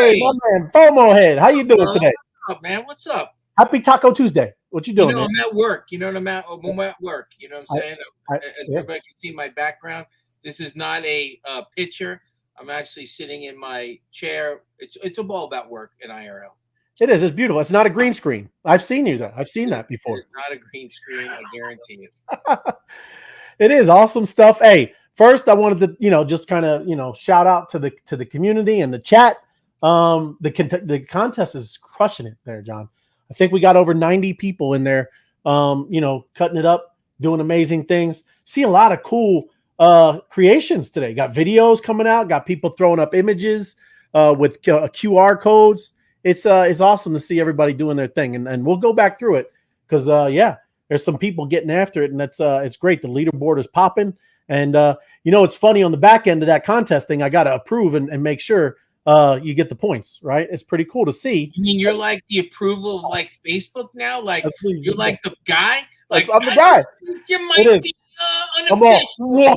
Hey, my man, FOMO head. How you doing today? What's up, man? What's up? Happy Taco Tuesday. What you doing, man? I'm at work. I'm at work. You know what I'm saying? As yeah. everybody can see my background, this is not a picture. I'm actually sitting in my chair. It's all about work in IRL. It is. It's beautiful. It's not a green screen. I've seen you there. I've seen that before. It's not a green screen. I guarantee it. It is awesome stuff. Hey, first I wanted to, just kind of, shout out to the community and the chat. The contest is crushing it there, John. I think we got over 90 people in there, cutting it up, doing amazing things. See a lot of cool creations today. Got videos coming out, got people throwing up images with QR codes. It's awesome to see everybody doing their thing. And we'll go back through it because, there's some people getting after it. And it's great. The leaderboard is popping. And, it's funny on the back end of that contest thing, I got to approve and make sure you get the points, right? It's pretty cool to see. You mean you're like the approval of like Facebook now? Like you're like the guy? Like I'm the guy. You might be unofficial.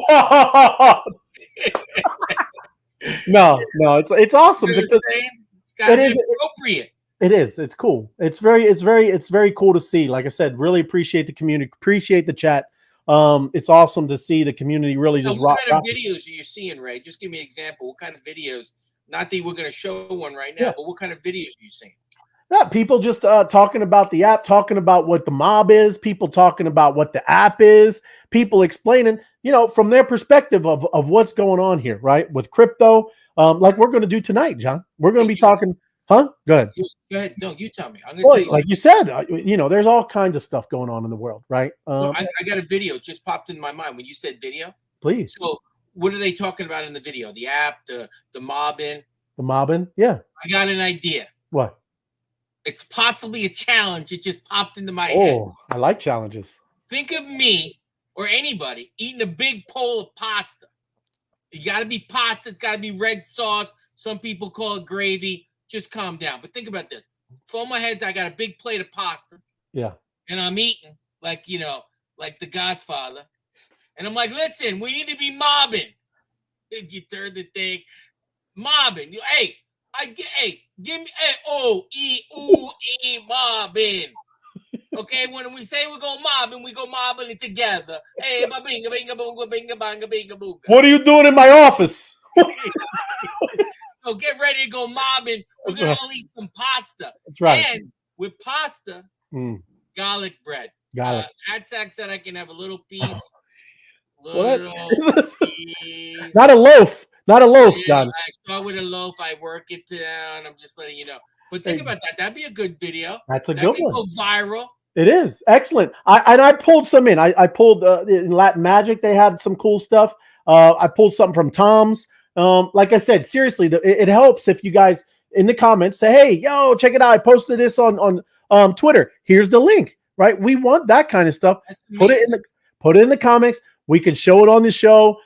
No, it's awesome. It is appropriate. It is. It's cool. It's very cool to see. Like I said, really appreciate the community, appreciate the chat. It's awesome to see the community really just rock. What kind of videos are you seeing, Ray? Just give me an example. What kind of videos? Not that we're going to show one right now, but what kind of videos are you seeing? Yeah, people just talking about the app, talking about what the mob is, people talking about what the app is, people explaining, from their perspective of what's going on here, right? With crypto, like we're going to do tonight, John. We're going to be talking, huh? Go ahead. Go ahead. No, you tell me. I'm going to tell you like you said, there's all kinds of stuff going on in the world, right? I got a video. It just popped in my mind when you said video. Please. So what are they talking about in the video? The app, the mobbing? The mobbing, yeah. I got an idea. What? It's possibly a challenge. It just popped into my head. Oh, I like challenges. Think of me or anybody eating a big bowl of pasta. You got to be pasta. It's got to be red sauce. Some people call it gravy. Just calm down. But think about this. For my heads, I got a big plate of pasta. Yeah. And I'm eating like the Godfather. And I'm like, listen, we need to be mobbing. And you turn the thing, mobbing. Give me mobbing. Okay, when we say we go mobbing it together. Hey, binga binga boonga binga banga binga booga. What are you doing in my office? So get ready to go mobbing. We're gonna all eat some pasta. That's right. And with pasta, garlic bread. Atsak said I can have a little piece. Not a loaf. Not a loaf, John. I start with a loaf. I work it down. I'm just letting you know. But think about that. That'd be a good video. That's a good one. Go viral. It is excellent. I pulled some in. I pulled in Latin Magic. They had some cool stuff. I pulled something from Tom's. Like I said, seriously, it helps if you guys in the comments say, "Hey, yo, check it out. I posted this on Twitter. Here's the link." Right? We want that kind of stuff. Put it in the comments. We can show it on the show.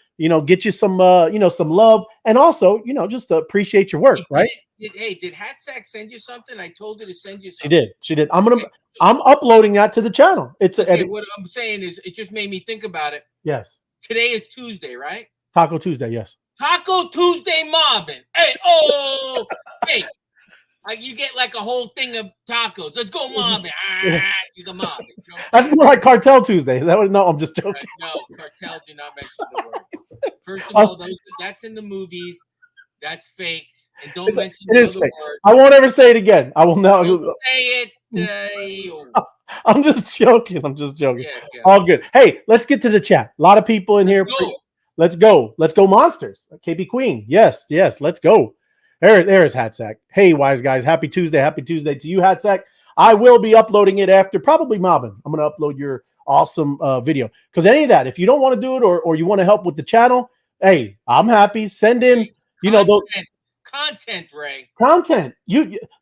Get you some love, and also, just appreciate your work, right? Did Hatsack send you something? I told her to send you something. She did. I'm uploading that to the channel. What I'm saying is, it just made me think about it. Yes. Today is Tuesday, right? Taco Tuesday. Yes. Taco Tuesday mobbing. Hey, hey. You get like a whole thing of tacos. Let's go mobbing. You go mobbing. That's more like Cartel Tuesday. Is that what? No, I'm just joking. No, cartel do not mention the word. First of all, that's in the movies. That's fake. And don't mention the other word. I won't ever say it again. I will not say it. I'm just joking. Yeah. All good. Hey, let's get to the chat. A lot of people in here. Let's go. Let's go, monsters. KB Queen. Yes. Let's go. There's Hatsack. Hey, wise guys. Happy Tuesday. Happy Tuesday to you, Hatsack. I will be uploading it after probably mobbing. I'm going to upload your awesome video. Because any of that, if you don't want to do it or you want to help with the channel, hey, I'm happy. Send in, content, Ray. Content.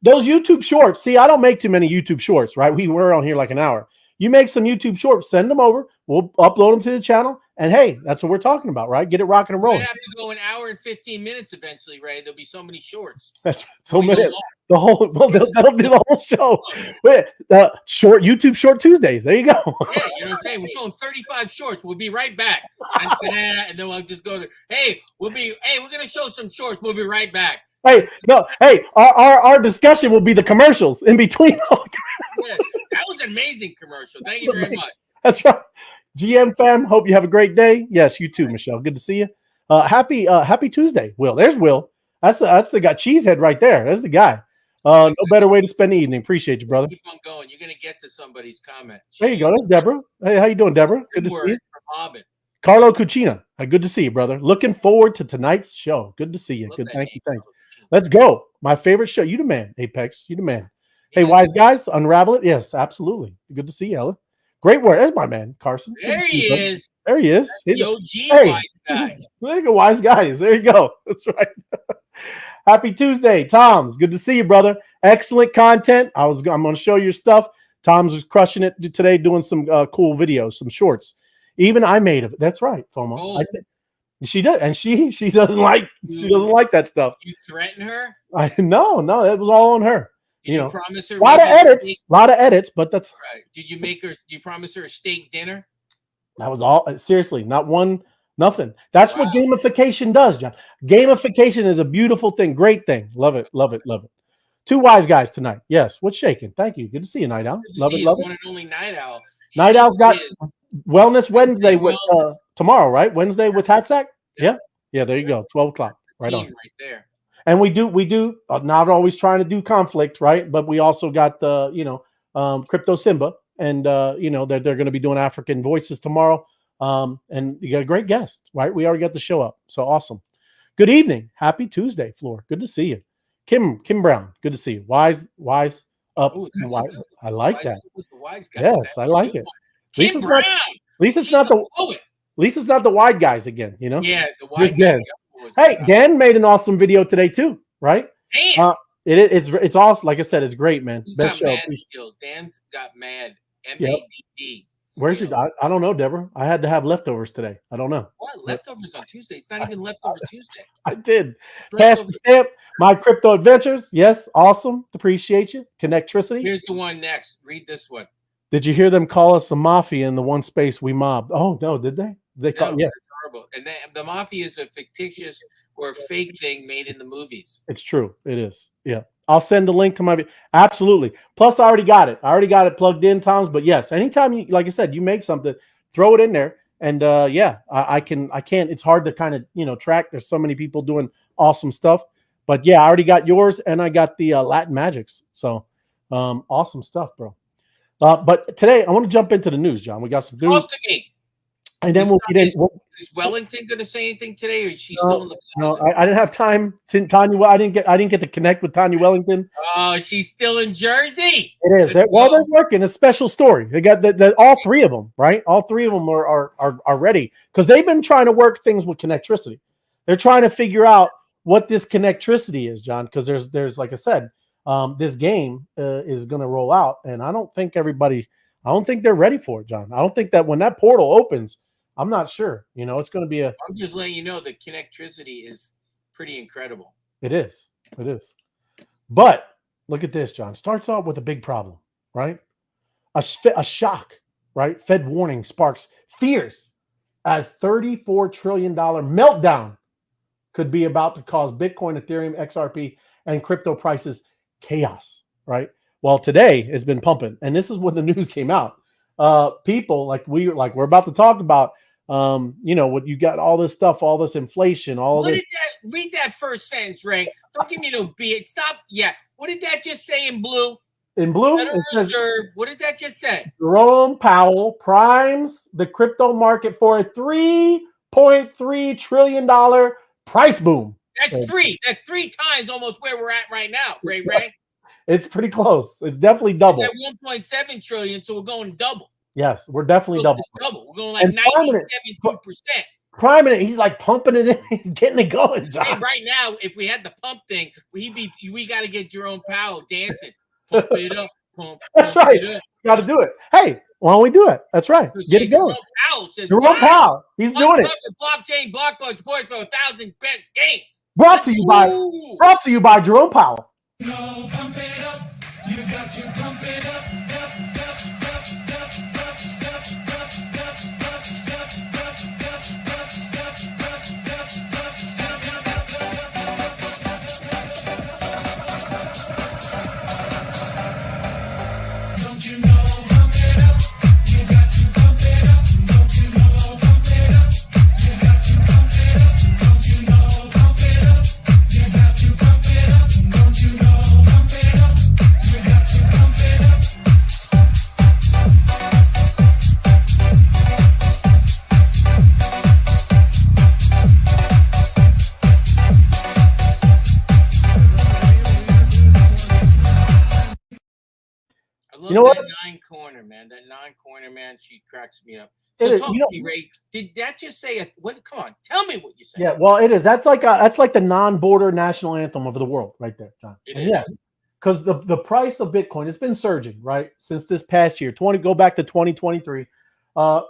Those YouTube shorts. See, I don't make too many YouTube shorts, right? We were on here like an hour. You make some YouTube shorts, send them over. We'll upload them to the channel. And hey, that's what we're talking about, right? Get it rocking and rolling. We have to go an hour and 15 minutes eventually, Ray. There'll be so many shorts. That's so many. That'll be the whole show. Short YouTube Short Tuesdays. There you go. Yeah, you know what I'm saying? We're showing 35 shorts. We'll be right back. And then we'll just go to, we're gonna show some shorts. We'll be right back. Hey, no, hey, our discussion will be the commercials in between. Yeah, that was an amazing commercial. Thank you very much. That's right. GM fam, hope you have a great day. Yes, you too, Michelle. Good to see you. Happy Tuesday, Will. There's Will. That's the guy. Cheesehead right there. That's the guy. No better way to spend the evening. Appreciate you, brother. Keep on going. You're gonna get to somebody's comment. There you go. That's Deborah. Hey, how you doing, Deborah? Good to see you. Robin. Carlo Cucina. Good to see you, brother. Looking forward to tonight's show. Good to see you. Good. Thank you. Let's go. My favorite show. You the man, Apex. You the man. Hey, wise guys, unravel it. Yes, absolutely. Good to see you, Ella. Great work. There's my man, Carson. There he is. There he is. That's the OG wise guy. Look at wise guys. There you go. That's right. Happy Tuesday, Tom's. Good to see you, brother. Excellent content. I'm going to show you stuff. Tom's was crushing it today, doing some cool videos, some shorts. Even I made of it. That's right, FOMO. Oh. She does, and she doesn't like that stuff. You threaten her? No, it was all on her. Did you promise her a lot of edits, but that's right. Did you promise her a steak dinner? That was all. Seriously, not one, nothing. That's what gamification does, John. Gamification is a beautiful thing, great thing. Love it. Two wise guys tonight. Yes, what's shaking? Thank you. Good to see you, Night Owl. Love it. One and only Night Owl. Night Owl's got Wellness Wednesday with tomorrow, right? Wednesday with Hatsack. Yeah. There you go. 12 o'clock. Right on. Right there. And we do not always trying to do conflict, right? But we also got the Crypto Simba, and they're going to be doing African Voices tomorrow. And you got a great guest, right? We already got the show up, so awesome. Good evening, happy Tuesday, Floor. Good to see you, Kim Brown. Good to see you. Wise up. Ooh, I like that. Wise guys. Yes, I like it. Kim Brown. At least it's not the wide guys again. Yeah, the wide guys. Hey, Dan made an awesome video today too, right? Dan. It's awesome. Like I said, it's great, man. He's Best show. Skills. Dan's got mad. MADD. Where's your? I don't know, Deborah. I had to have leftovers today. I don't know. What leftovers on Tuesday? It's not even leftover Tuesday. I did. Pass the stamp. My crypto adventures. Yes, awesome. Appreciate you. Connectricity. Here's the one next. Read this one. Did you hear them call us a mafia in the one space we mobbed? Oh no, did they? They call horrible. And the mafia is a fictitious or fake thing made in the movies. It's true. It is. Yeah. I'll send the link to my absolutely. Plus, I already got it plugged in, Tom's. But yes, anytime you, like I said, you make something, throw it in there. And I can't. It's hard to kind of track. There's so many people doing awesome stuff. But yeah, I already got yours, and I got the Latin Magics. So awesome stuff, bro. But today I want to jump into the news, John. We got some news. And then we'll get in. Is Wellington going to say anything today, or is she still in the plaza? No, I didn't have time. Tanya, I didn't get to connect with Tanya Wellington. Oh, she's still in Jersey. It is. They're working. A special story. They got all three of them, right? All three of them are ready because they've been trying to work things with Connectricity. They're trying to figure out what this Connectricity is, John. Because there's like I said, this game is going to roll out, and I don't think they're ready for it, John. I don't think that when that portal opens. I'm not sure. It's going to be I'm just letting you know the Connectricity is pretty incredible. It is. But look at this, John. Starts off with a big problem, right? A shock, right? Fed warning sparks fears as $34 trillion meltdown could be about to cause Bitcoin, Ethereum, XRP, and crypto prices chaos, right? Well, today has been pumping, and this is when the news came out. People we're about to talk about. What you got all this stuff, all this inflation, all this. Read that first sentence, Ray. Don't give me no beat. Stop. Yeah. What did that just say in blue? In blue, it says, what did that just say? Jerome Powell primes the crypto market for a $3.3 trillion price boom. That's three times almost where we're at right now, Ray. It's pretty close. It's definitely double. It's at 1.7 trillion, so we're going double. Yes, we're definitely double. We're going like 97%. Priming it, he's like pumping it in. He's getting it going, John. Hey, right now, if we had the pump thing, we got to get Jerome Powell dancing. Pump it up. That's right. Got to do it. Hey, why don't we do it? That's right. Get it going. Jerome Powell. He's doing it. Blockchain, blockbuster sports for 1,000 games. Brought to you by Jerome Powell. No, pump it up. You got to pump it up. love You know what? that nine corner, man. That nine corner, man. She cracks me up. It So is, talk you to know, me, Ray. Did that just say what? Come on, tell me what you said. yeah, well, it is. That's like the non-border national anthem of the world, right there, John. It And is. yes, because the price of Bitcoin has been surging, right, since this past year. Go back to 2023,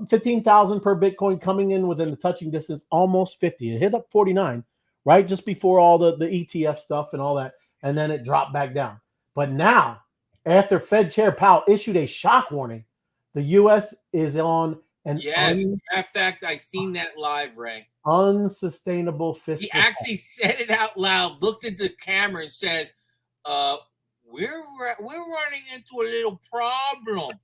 15,000 per Bitcoin coming in within the touching distance, almost 50. It hit up 49, right, just before all the ETF stuff and all that, and then it dropped back down. But now, after Fed Chair Powell issued a shock warning, the U.S. is on an Yes. In fact, I seen that live, Ray. unsustainable fiscal. He actually said it out loud, looked at the camera, and says, we're running into a little problem.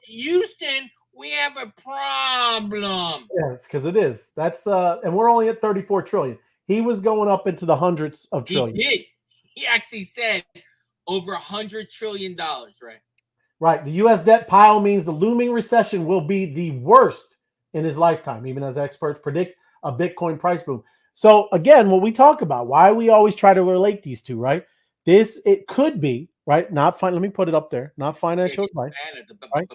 Houston, we have a problem." Yes, because it is. That's and we're only at 34 trillion. He was going up into the hundreds of trillions. He did. He actually said over $100 trillion, right? Right. The U.S. debt pile means the looming recession will be the worst in his lifetime, even as experts predict a Bitcoin price boom. So again, what we talk about, why we always try to relate these two, right? It could be, right? Not fine. Let me put it up there. Not financial advice. Right?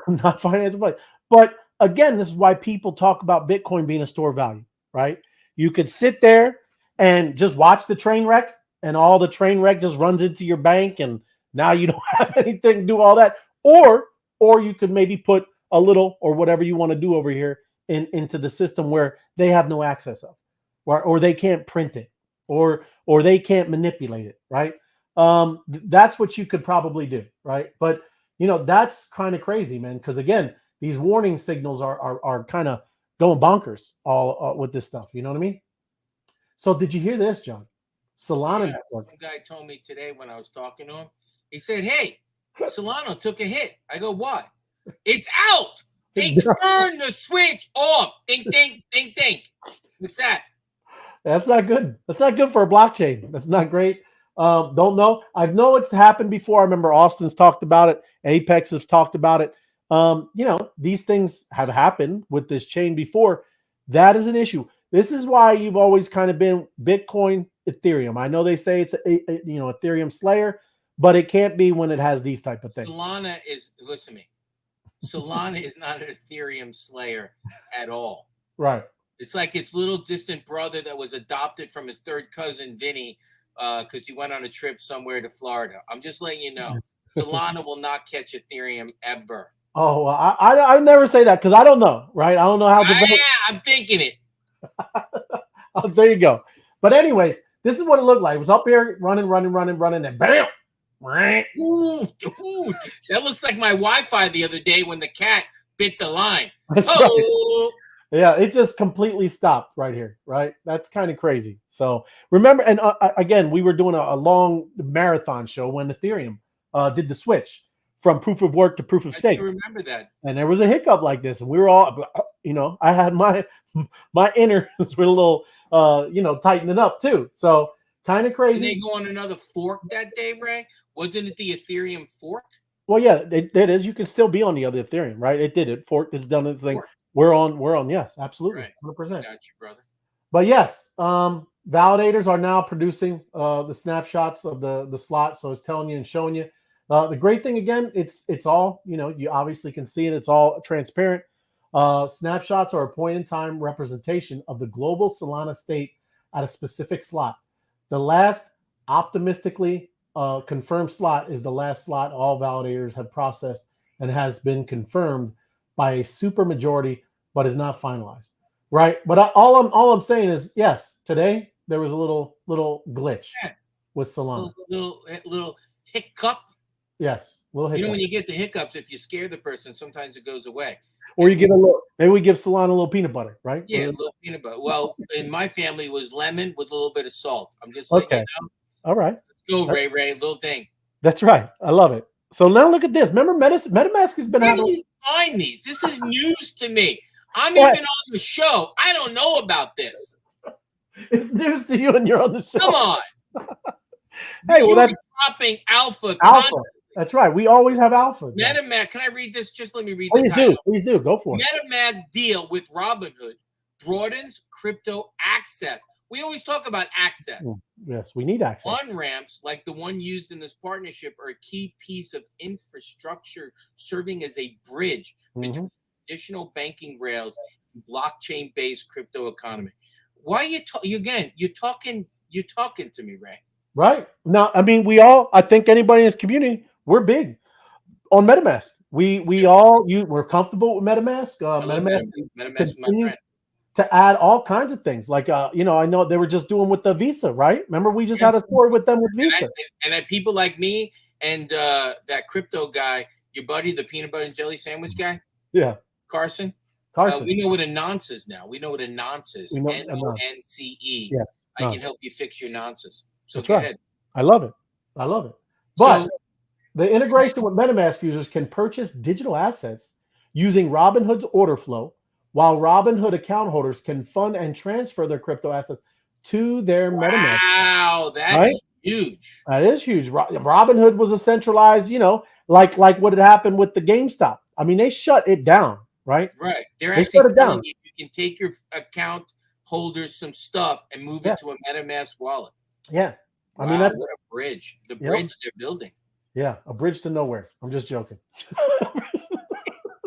Not financial advice. But again, this is why people talk about Bitcoin being a store of value, right? You could sit there and just watch the train wreck, and all the train wreck just runs into your bank, and now you don't have anything to do all that. Or you could maybe put a little or whatever you want to do over here into the system where they have no access of, or they can't print it, or they can't manipulate it, right? That's what you could probably do, right? But that's kind of crazy, man, because again, these warning signals are kind of going bonkers all with this stuff. You know what I mean? So did you hear this, John? Solana network. Some guy told me today when I was talking to him, he said, "Hey, Solano took a hit." I go, "What?" "It's out. They turned the switch off. Ding, ding, ding, ding." What's that? That's not good. That's not good for a blockchain. That's not great. Don't know. I know it's happened before. I remember Austin's talked about it. Apex has talked about it. These things have happened with this chain before. That is an issue. This is why you've always kind of been Bitcoin, Ethereum. I know they say it's Ethereum Slayer, but it can't be when it has these type of things. Solana is, listen to me. Solana is not an Ethereum Slayer at all. Right. It's like its little distant brother that was adopted from his third cousin, Vinny, because he went on a trip somewhere to Florida. I'm just letting you know. Solana will not catch Ethereum ever. Oh, well, I never say that because I don't know, right? I don't know how. I'm thinking it. Oh, there you go. But anyways, this is what it looked like. It was up here running, and bam! Ooh, dude, that looks like my Wi-Fi the other day when the cat bit the line. That's right. Yeah, it just completely stopped right here, right? That's kind of crazy. So remember, and again, we were doing a long marathon show when Ethereum did the switch from proof of work to proof of stake. I remember that. And there was a hiccup like this, and we were all, I had my innards were a little, tightening up too. So kind of crazy. Did they go on another fork that day, Ray? Wasn't it the Ethereum fork? Well, yeah, it is. You can still be on the other Ethereum, right? It did it. Forked. It's done its thing. Fork. We're on. Yes, absolutely, Right. 100%. Got you, brother. But yes, validators are now producing the snapshots of the slot, so it's telling you and showing you. The great thing again, it's all you obviously can see it. It's all transparent. Snapshots are a point in time representation of the global Salana state at a specific slot. The last optimistically confirmed slot is the last slot all validators have processed and has been confirmed by a super majority, but is not finalized. Right. But all I'm saying is, yes, today there was a little glitch with Solana. Little hiccup. Yes, little hiccup. When you get the hiccups, if you scare the person, sometimes it goes away. Or you give maybe we give Solana a little peanut butter, right? Yeah, a little peanut butter. Well, in my family it was lemon with a little bit of salt. I'm just letting you know. All right. Let's go, Ray, little thing. That's right. I love it. So now look at this. Remember, Metamask has been having. Where do you find these? This is news to me. I'm even on the show. I don't know about this. It's news to you, and you're on the show. Come on. Hey, well, that's dropping alpha. That's right. We always have alpha. Metamask. Can I read this? Just let me read. Please do. Go for it. Metamask deal with Robinhood broadens crypto access we always talk about access. Yes, we need access. On-ramps, like the one used in this partnership, are a key piece of infrastructure serving as a bridge between traditional banking rails and blockchain-based crypto economy. Why you you're talking to me, Ray? Right. No, I mean, I think anybody in this community, we're big on MetaMask. We're comfortable with MetaMask. MetaMask is my friend. To add all kinds of things. Like, I know they were just doing with the Visa, right? Remember, we just had a story with them with Visa. And people like me and that crypto guy, your buddy, the peanut butter and jelly sandwich guy. Yeah. Carson. We know what a nonce is now. We know what a nonce is. NONCE. Yes. I can help you fix your nonces. So go ahead. I love it. But the integration with MetaMask users can purchase digital assets using Robinhood's order flow, while Robinhood account holders can fund and transfer their crypto assets to their MetaMask. Wow, that's huge. That is huge. Robinhood was a centralized, like what had happened with the GameStop. I mean, they shut it down, right? Right. They're actually telling you can take your account holders some stuff and move it to a MetaMask wallet. Yeah. I mean, what a bridge. The bridge they're building. Yeah, a bridge to nowhere. I'm just joking. I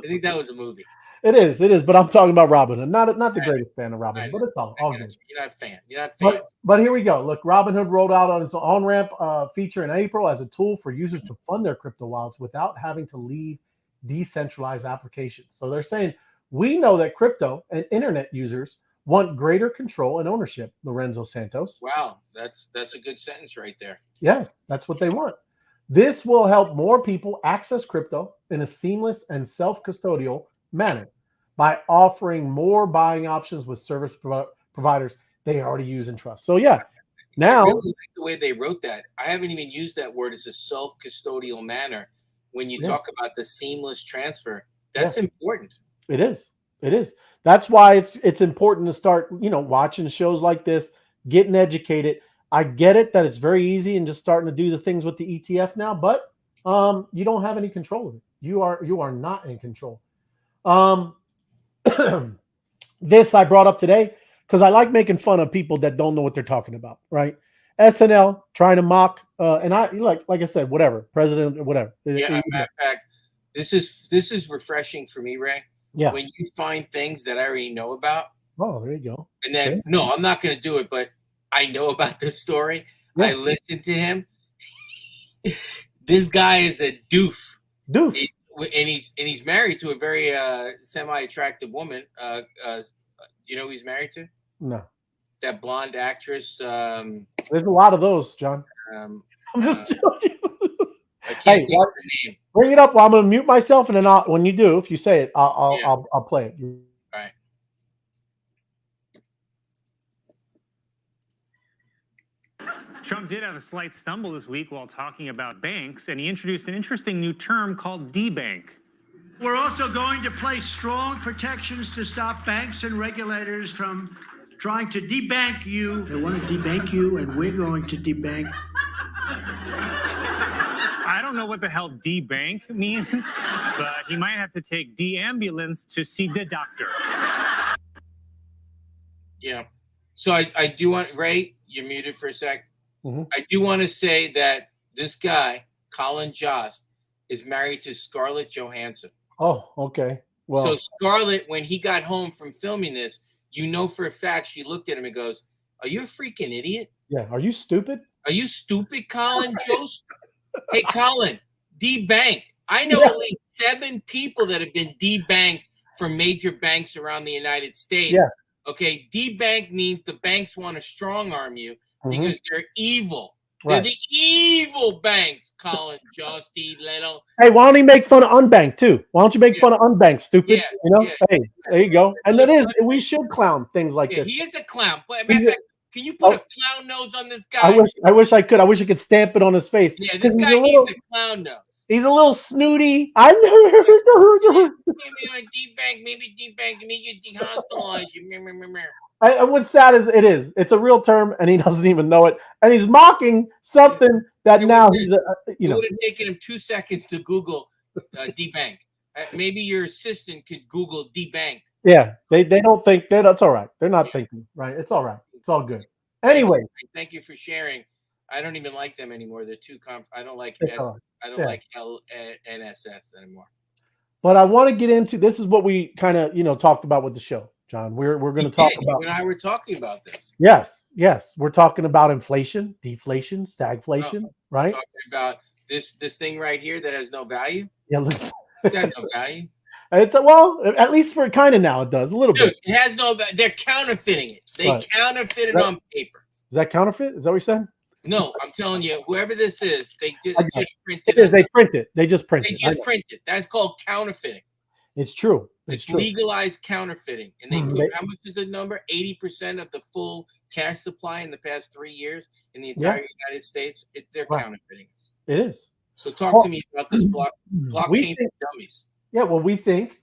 think that was a movie. It is, but I'm talking about Robinhood. Not the greatest fan of Robinhood, but it's all good. You're not a fan. But here we go. Look, Robinhood rolled out on its on-ramp feature in April as a tool for users to fund their crypto wallets without having to leave decentralized applications. So they're saying, we know that crypto and internet users want greater control and ownership, Lorenzo Santos. Wow, that's a good sentence right there. Yes, that's what they want. This will help more people access crypto in a seamless and self-custodial manner by offering more buying options with service providers they already use and trust. So now I really like the way they wrote that. I haven't even used that word as a self-custodial manner. When you talk about the seamless transfer, that's important. It is. That's why it's important to start, watching shows like this, getting educated. I get it that it's very easy and just starting to do the things with the ETF now, but you don't have any control of it. You are not in control. This I brought up today because I like making fun of people that don't know what they're talking about, right? SNL trying to mock, and I like I said, whatever, president, whatever. Yeah, matter of fact, this is refreshing for me, Ray. Yeah. When you find things that I already know about. Oh, there you go. And then, no, I'm not going to do it, but I know about this story. Yeah. I listened to him. This guy is a doof. And he's married to a very semi-attractive woman. Do you know who he's married to? No. That blonde actress. There's a lot of those, John. I'm just joking. I can't think of her name. Bring it up. Well, I'm going to mute myself, and then when you do, if you say it, I'll play it. All right. Trump did have a slight stumble this week while talking about banks, and he introduced an interesting new term called debank. We're also going to place strong protections to stop banks and regulators from trying to debank you. They want to debank you, and we're going to debank. I don't know what the hell debank means, but he might have to take ambulance to see the doctor. Yeah. So I do want, Ray, you're muted for a sec. Mm-hmm. I do want to say that this guy, Colin Jost, is married to Scarlett Johansson. Oh, okay. Well, so Scarlett, when he got home from filming this, for a fact, she looked at him and goes, "Are you a freaking idiot? Yeah. Are you stupid? Are you stupid, Colin Jost? Hey, Colin, debank. I know at least 7 people that have been debanked from major banks around the United States. Yeah. Okay, debank means the banks want to strong arm you because they're evil. Right. They're the evil banks, Colin Justy Little. Hey, why don't he make fun of unbanked too? Why don't you make fun of unbanked, stupid? Hey, there you go. And we should clown things like this. He is a clown. But can you put a clown nose on this guy? I wish I could. I wish I could stamp it on his face. Yeah, this guy needs a clown nose. He's a little snooty. I never. Maybe debank, maybe dehospitalize you. And what's sad is it's a real term, and he doesn't even know it, and he's mocking something that now he's It would have taken him 2 seconds to Google debank. Maybe your assistant could Google debank. Yeah, they don't think that's all right. They're not thinking right. It's all right. It's all good. Anyway, thank you for sharing. I don't even like them anymore. They're too I don't like They're gone. I don't Yeah. like NSS anymore. but I want to get into this is what we kind of talked about with the show, John. We're going to talk about. You and I were talking about this. Yes, we're talking about inflation, deflation, stagflation, right? Talking about this thing right here that has no value. Yeah, look. It got no value. Well, at least for kind of now it does a little Dude, bit. it has no. They're counterfeiting it. They Right. counterfeit it on paper. Is that counterfeit? Is that what you said? No, I'm telling you, whoever this is, they just print It it. is. They print it. They just print They it. just print it. That's called counterfeiting. It's true. It's true. legalized counterfeiting. And they Mhm. put, how much is the number? 80% of the full cash supply in the past 3 years in the entire United States. They're Right. counterfeiting. It is. So talk to me about this blockchain for dummies. Yeah, well, we think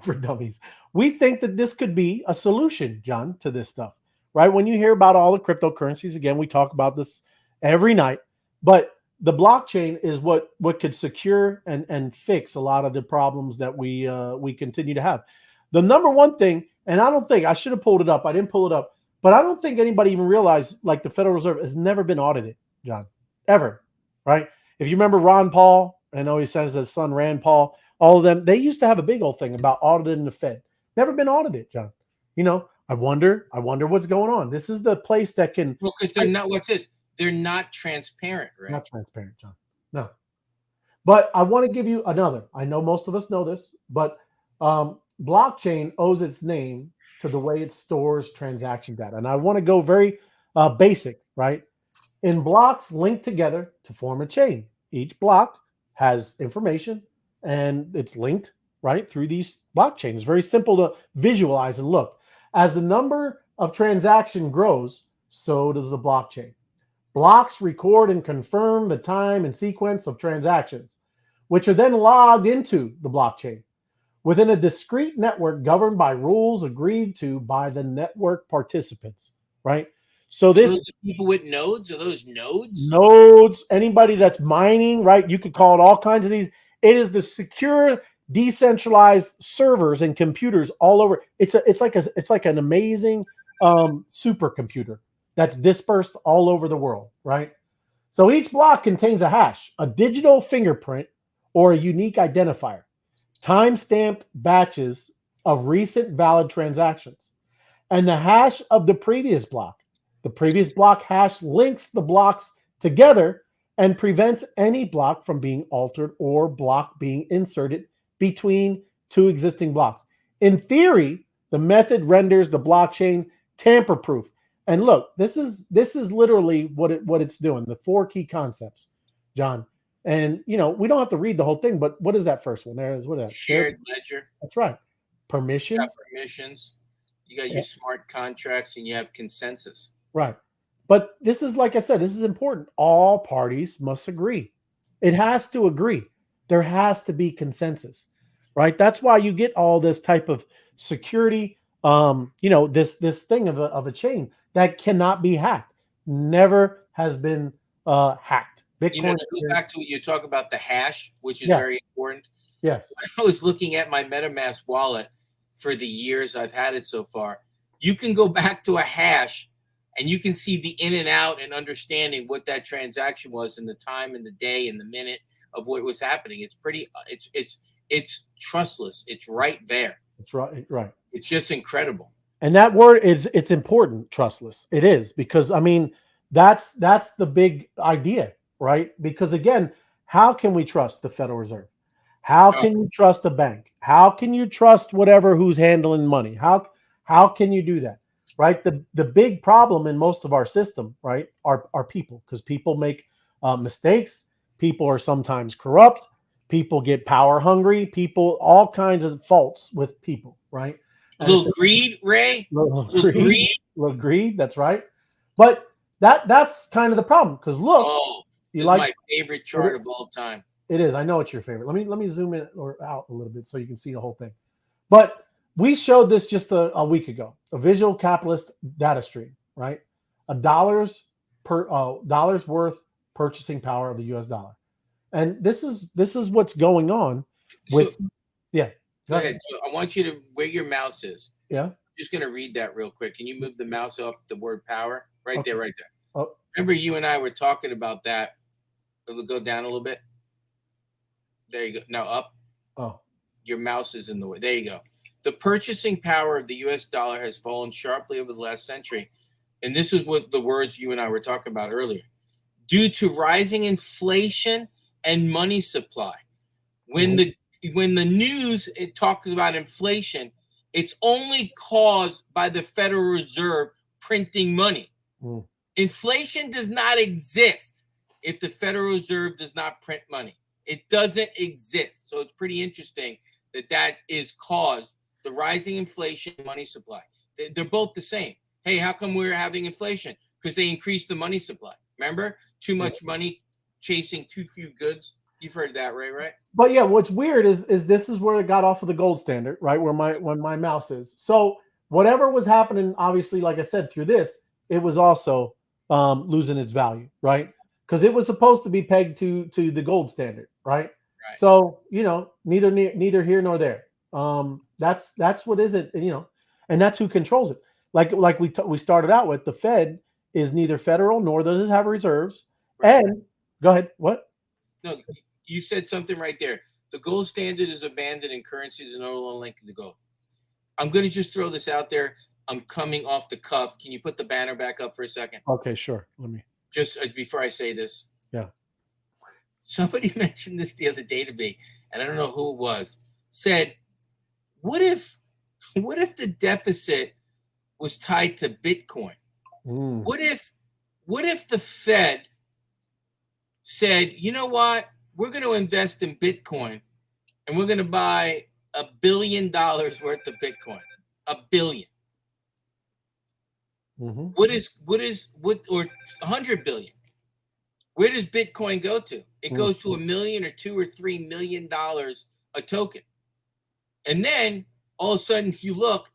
for dummies, we think that this could be a solution, John, to this stuff, right? When you hear about all the cryptocurrencies, again, we talk about this every night, but the blockchain is what could secure and fix a lot of the problems that we continue to have. The number one thing, and I don't think I should have pulled it up. I didn't pull it up, but I don't think anybody even realized like the Federal Reserve has never been audited, John, ever, right? If you remember Ron Paul, I know he says his son Rand Paul, all of them, they used to have a big old thing about auditing the Fed. Never been audited, John. I wonder what's going on. This is the place that can. Well, because they're not. What's this? They're not transparent, right? Not transparent, John. No. But I want to give you another. I know most of us know this, but blockchain owes its name to the way it stores transaction data. And I want to go very basic, right? In blocks linked together to form a chain. Each block has information and it's linked, right, through these blockchains. It's very simple to visualize and look. As the number of transaction grows, so does the blockchain. Blocks record and confirm the time and sequence of transactions, which are then logged into the blockchain within a discrete network governed by rules agreed to by the network participants, right? So this people with nodes, are those nodes? Nodes, anybody that's mining, right? You could call it all kinds of these. It is the secure, decentralized servers and computers all over. It's like an amazing supercomputer that's dispersed all over the world, right? So each block contains a hash, a digital fingerprint, or a unique identifier, time-stamped batches of recent valid transactions, and the hash of the previous block. The previous block hash links the blocks together and prevents any block from being altered or block being inserted between two existing blocks. In theory, the method renders the blockchain tamper-proof. And look, this is literally what it's doing. The 4 key concepts, John. And we don't have to read the whole thing, but what is that first one? What is that? Shared ledger. That's right. Permissions. You got permissions. You got your smart contracts, and you have consensus. Right. But this is, like I said, this is important. All parties must agree. It has to agree. There has to be consensus, right? That's why you get all this type of security, this thing of a chain that cannot be hacked. Never has been hacked. Bitcoin. Go back to what you talk about the hash, which is very important. Yes. I was looking at my MetaMask wallet for the years I've had it so far. You can go back to a hash and you can see the in and out and understanding what that transaction was and the time and the day and the minute of what was happening. It's pretty, it's trustless. It's right there. It's right. Right. It's just incredible. And that word it's important, trustless. It is, because that's the big idea, right? Because again, how can we trust the Federal Reserve? How can you trust a bank? How can you trust whatever who's handling money? How can you do that? Right? The big problem in most of our system, right, are people, because people make mistakes. People are sometimes corrupt. People get power hungry. People, all kinds of faults with people, right? A little greed, Ray. Little greed. That's right. But that's kind of the problem, because look, you like my favorite chart of all time. It is. I know it's your favorite. Let me zoom in or out a little bit so you can see the whole thing. But we showed this just a week ago, a visual capitalist data stream, right? $1 worth purchasing power of the US dollar. And this is what's going on with Go ahead. So I want you to where your mouse is. Yeah. just going to read that real quick. Can you move the mouse off the word power? Right there, right there. Oh. Remember you and I were talking about that. It'll go down a little bit. There you go. Now up. Oh. Your mouse is in the way. There you go. The purchasing power of the U.S. dollar has fallen sharply over the last century. And this is what the words you and I were talking about earlier. Due to rising inflation and money supply. When the news it talks about inflation, it's only caused by the Federal Reserve printing money. Inflation does not exist if the Federal Reserve does not print money. It doesn't exist. So it's pretty interesting that is caused the rising inflation and money supply. They're both the same. Hey, how come we're having inflation? Because they increased the money supply. Remember? Too much money chasing too few goods. You've heard that, right? But yeah, what's weird is this is where it got off of the gold standard, right? Where my mouse is. So whatever was happening, obviously, like I said, through this, it was also losing its value, right? Because it was supposed to be pegged to the gold standard, right? So neither here nor there. That's what is it, and that's who controls it. Like we started out with, the Fed is neither federal nor does it have reserves. Right. And go ahead, what? No, you said something right there. The gold standard is abandoned and currencies are no longer linked to gold. I'm going to just throw this out there. I'm coming off the cuff. Can you put the banner back up for a second? Okay, sure. Let me. Just before I say this. Yeah. Somebody mentioned this the other day to me, and I don't know who it was. Said, what if the deficit was tied to Bitcoin? What if the Fed said, you know what, we're going to invest in Bitcoin and we're going to buy $1 billion worth of Bitcoin, $1 billion. What or 100 billion? Where does Bitcoin go to? It goes to $1 million or $2 or $3 million a token. And then all of a sudden you look,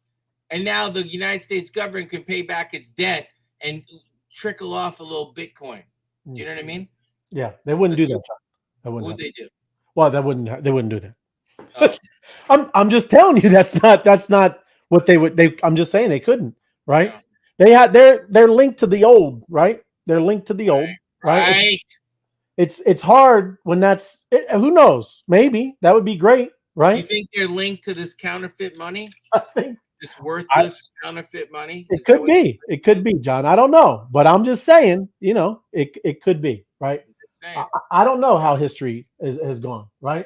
and now the United States government can pay back its debt and trickle off a little Bitcoin. Do you know what I mean? Yeah, they wouldn't do that. What would they do? Well, they wouldn't do that. I'm just telling you that's not what they would. I'm just saying they couldn't. Right? No. They're linked to the old. Right? They're linked to the old. Right? It's hard when that's. Who knows? Maybe that would be great. Right? You think they're linked to this counterfeit money? I think this worthless counterfeit money. It could be. It could be, John. I don't know, but I'm just saying. It could be. Right? I don't know how history has gone, right?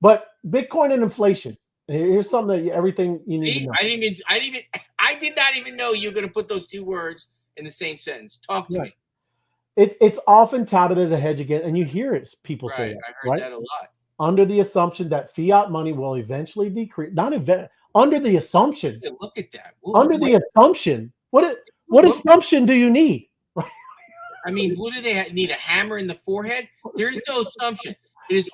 But Bitcoin and inflation. Here's something that everything you need to know. I did not even know you were going to put those two words in the same sentence. Talk to me. It's often touted as a hedge again, and you hear it. People say that. I heard that a lot. Under the assumption that fiat money will eventually decrease. Under the assumption. Yeah, look at that. The assumption. What assumption do you need? I mean, what do they need? A hammer in the forehead? There is no assumption. It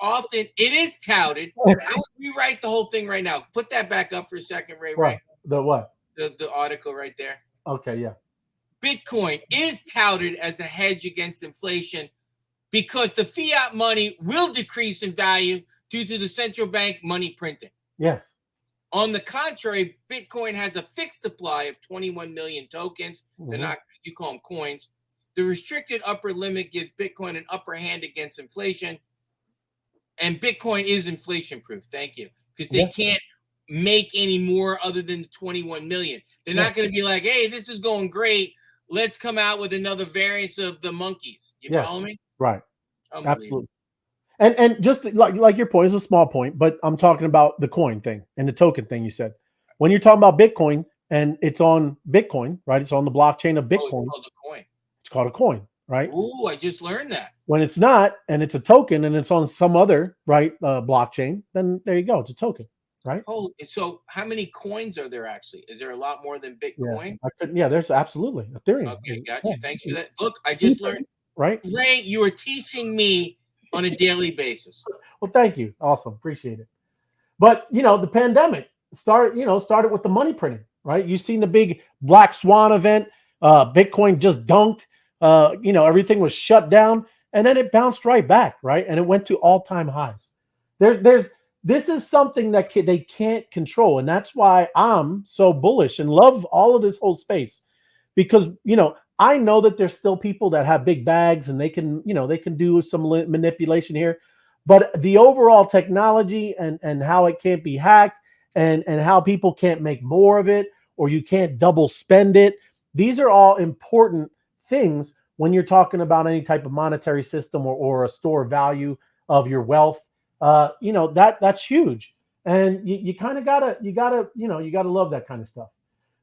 is touted. I would rewrite the whole thing right now. Put that back up for a second, Ray. Right. The what? The article right there. Okay, yeah. Bitcoin is touted as a hedge against inflation because the fiat money will decrease in value due to the central bank money printing. Yes. On the contrary, Bitcoin has a fixed supply of 21 million tokens. They're not, you call them coins. The restricted upper limit gives Bitcoin an upper hand against inflation. And Bitcoin is inflation proof. Thank you. Because they can't make any more other than the 21 million. They're not going to be like, hey, this is going great. Let's come out with another variance of the monkeys. You follow me? Right. Absolutely. And just like your point is a small point, but I'm talking about the coin thing and the token thing you said. When you're talking about Bitcoin and it's on Bitcoin, right? It's on the blockchain of Bitcoin. It's called a coin. It's called a coin, right? Ooh, I just learned that. When it's not, and it's a token, and it's on some other blockchain, then there you go. It's a token, right? Oh, so how many coins are there actually? Is there a lot more than Bitcoin? There's absolutely Ethereum. Okay, gotcha. Thanks for that. Look, I just learned. Right, Ray, you are teaching me on a daily basis. Well, thank you. Awesome, appreciate it. But the pandemic started with the money printing, right? You've seen the big Black Swan event. Bitcoin just dunked. Everything was shut down, and then it bounced right back, right? And it went to all-time highs. There's this is something that they can't control, and that's why I'm so bullish and love all of this whole space, because I know that there's still people that have big bags and they can do some manipulation here, but the overall technology and how it can't be hacked and how people can't make more of it, or you can't double spend it. These are all important things when you're talking about any type of monetary system or a store of value of your wealth. That's huge, and you kind of gotta love that kind of stuff.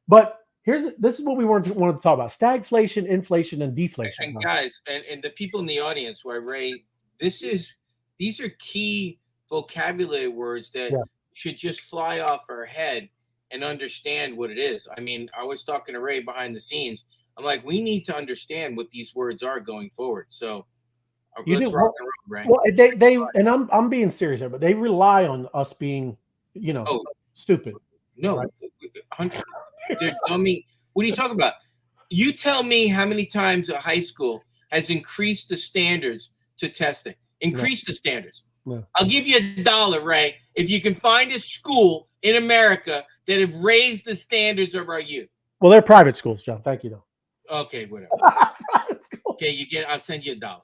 But this is what we wanted to talk about: stagflation, inflation, and deflation. And guys, and the people in the audience, where Ray, these are key vocabulary words that should just fly off our head and understand what it is. I mean, I was talking to Ray behind the scenes. I'm like, we need to understand what these words are going forward. So let's rock and roll, Ray. Well, they and I'm being serious here, but they rely on us being, stupid. No, right? They're dummy. What are you talking about? You tell me how many times a high school has increased the standards to testing. Increase the standards. No. I'll give you $1, Ray, if you can find a school in America that have raised the standards of our youth. Well, they're private schools, John. Thank you, though. Okay, whatever. Okay, I'll send you $1.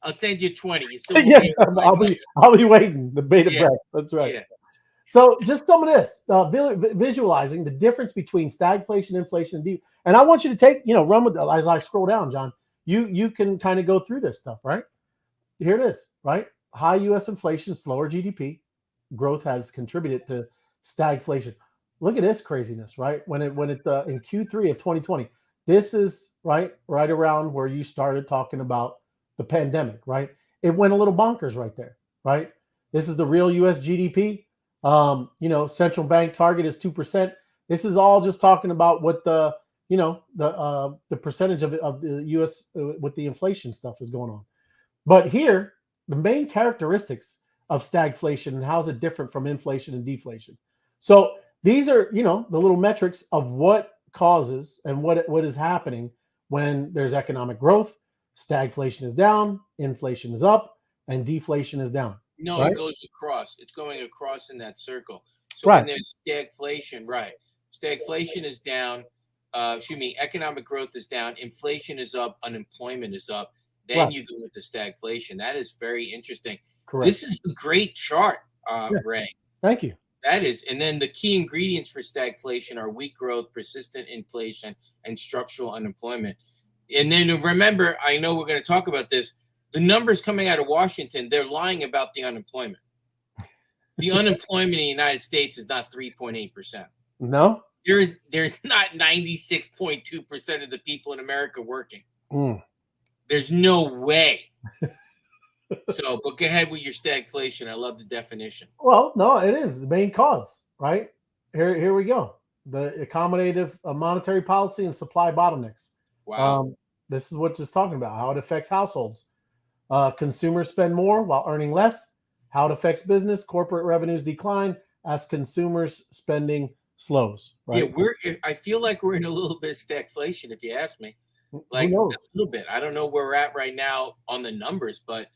I'll send you 20. You still I'll be waiting. The beta breath. That's right. Yeah. So just some of this, visualizing the difference between stagflation, inflation, and I want you to take, run with it as I scroll down, John. You can kind of go through this stuff, right? Here it is, right? High U.S. inflation, slower GDP growth has contributed to stagflation. Look at this craziness, right? When it in Q3 of 2020, this is right around where you started talking about the pandemic, right? It went a little bonkers right there, right? This is the real U.S. GDP. Central bank target is 2%. This is all just talking about what the percentage of the U.S. With the inflation stuff is going on. But here, the main characteristics of stagflation and how is it different from inflation and deflation. So these are, the little metrics of what causes and what is happening when there's economic growth. Stagflation is down, inflation is up, and deflation is down. No, right? It goes across. It's going across in that circle. So when there's stagflation, stagflation is down. Economic growth is down. Inflation is up. Unemployment is up. Then you go into stagflation. That is very interesting. Correct. This is a great chart, Ray. Thank you. That is. And then the key ingredients for stagflation are weak growth, persistent inflation, and structural unemployment. And then remember, I know we're going to talk about this. The numbers coming out of Washington, they're lying about the unemployment. The unemployment in the United States is not 3.8%. No? There's not 96.2% of the people in America working. There's no way. So, but go ahead with your stagflation. I love the definition. Well, no, it is the main cause, right? Here we go. The accommodative monetary policy and supply bottlenecks. Wow. This is what just talking about, how it affects households. Consumers spend more while earning less. How it affects business. Corporate revenues decline as consumers spending slows. Right? Yeah, I feel like we're in a little bit of stagflation, if you ask me. Like a little bit. I don't know where we're at right now on the numbers, but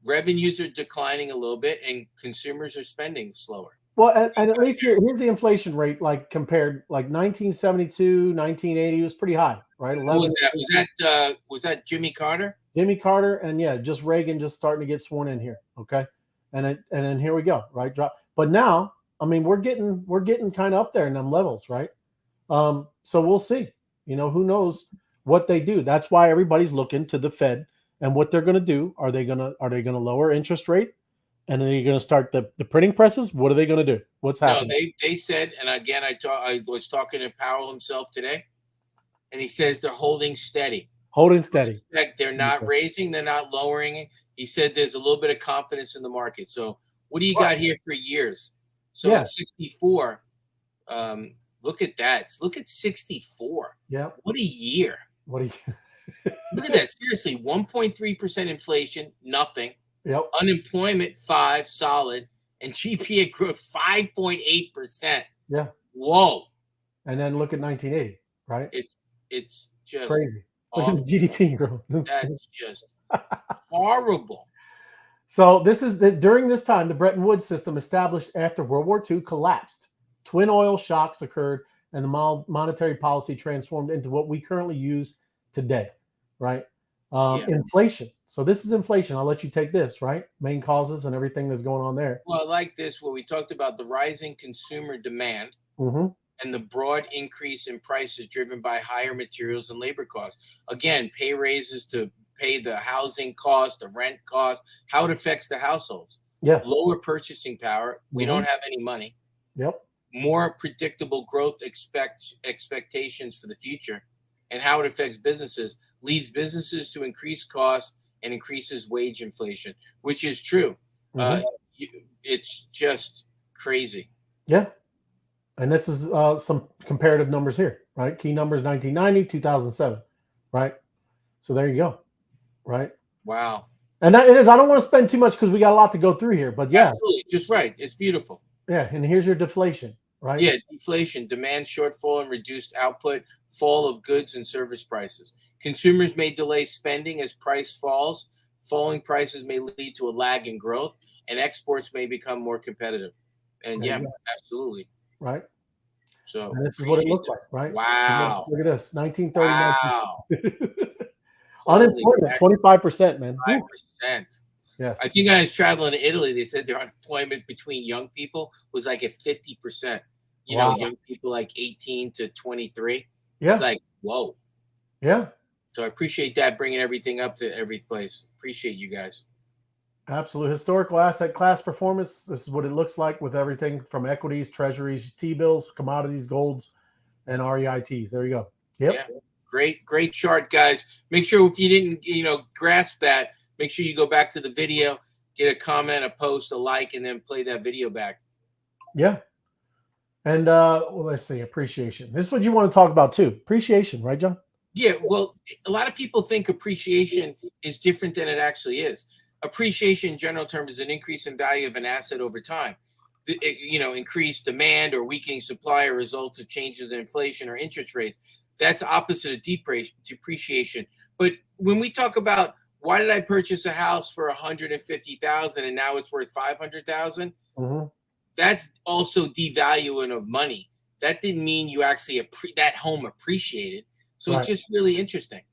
revenues are declining a little bit and consumers are spending slower. Well, and at least here's the inflation rate, like compared, like 1972, 1980 was pretty high, right? Was that Jimmy Carter? Jimmy Carter, and just Reagan just starting to get sworn in here, okay? And then here we go, right? But now, I mean, we're getting kind of up there in them levels, right? So we'll see. Who knows what they do? That's why everybody's looking to the Fed and what they're going to do. Are they going to lower interest rate? And then you're going to start the printing presses. What are they going to do? What's happening? No, they said, and again, I was talking to Powell himself today, and he says they're holding steady. Holding steady. They're not raising. They're not lowering it. He said there's a little bit of confidence in the market. So what do you got here for years? So at 64, look at that. Look at 64. Yeah. What a year. Look at that. Seriously, 1.3% inflation, nothing. Yep. Unemployment 5, solid, and GPA growth 5.8%. Yeah. Whoa. And then look at 1980, right? It's just crazy. awful. Look at the GDP growth. That's just horrible. So this is during this time, the Bretton Woods system established after World War II collapsed. Twin oil shocks occurred, and the monetary policy transformed into what we currently use today, right? Inflation. So this is inflation. I'll let you take this, right? Main causes and everything that's going on there. Well, I like this, where we talked about the rising consumer demand Mm-hmm. and the broad increase in prices driven by higher materials and labor costs. Again, pay raises to pay the housing cost, the rent cost, how it affects the households. Yeah. Lower purchasing power. We don't have any money. Yep. More predictable growth expectations for the future, and how it affects businesses leads businesses to increase costs and increases wage inflation, which is true. It's just crazy. Yeah. And this is some comparative numbers here, right? Key numbers 1990, 2007, right? So there you go, right? Wow. And that it is. I don't want to spend too much because we got a lot to go through here, but yeah. Absolutely. Just right. It's beautiful. Yeah. And here's your deflation, right? Yeah. Deflation, demand shortfall and reduced output, fall of goods and service prices. Consumers may delay spending as price falls. Falling prices may lead to a lag in growth, and exports may become more competitive. And yeah, absolutely. Right. So and this is what it looked like, right? Wow. Look at this. 1930. Wow. Unemployment, 25%, man. 5%. Yes. I think I was traveling to Italy. They said their unemployment between young people was like at 50%. You know, young people like 18 to 23. Yeah. It's like, whoa. Yeah. So I appreciate that, bringing everything up to every place. Appreciate you guys. Absolute historical asset class performance. This is what it looks like with everything from equities, treasuries, T-bills, commodities, golds, and REITs. There you go. Yep. Yeah. Great chart, guys. Make sure if you didn't, grasp that, make sure you go back to the video, get a comment, a post, a like, and then play that video back. Yeah. And let's see, appreciation. This is what you want to talk about too. Appreciation, right, John? Yeah. Well, a lot of people think appreciation is different than it actually is. Appreciation in general terms is an increase in value of an asset over time. Increased demand or weakening supply are results of changes in inflation or interest rates. That's opposite of depreciation. But when we talk about why did I purchase a house for $150,000 and now it's worth $500,000, that's also devaluing of money. That didn't mean you actually that home appreciated. So It's just really interesting.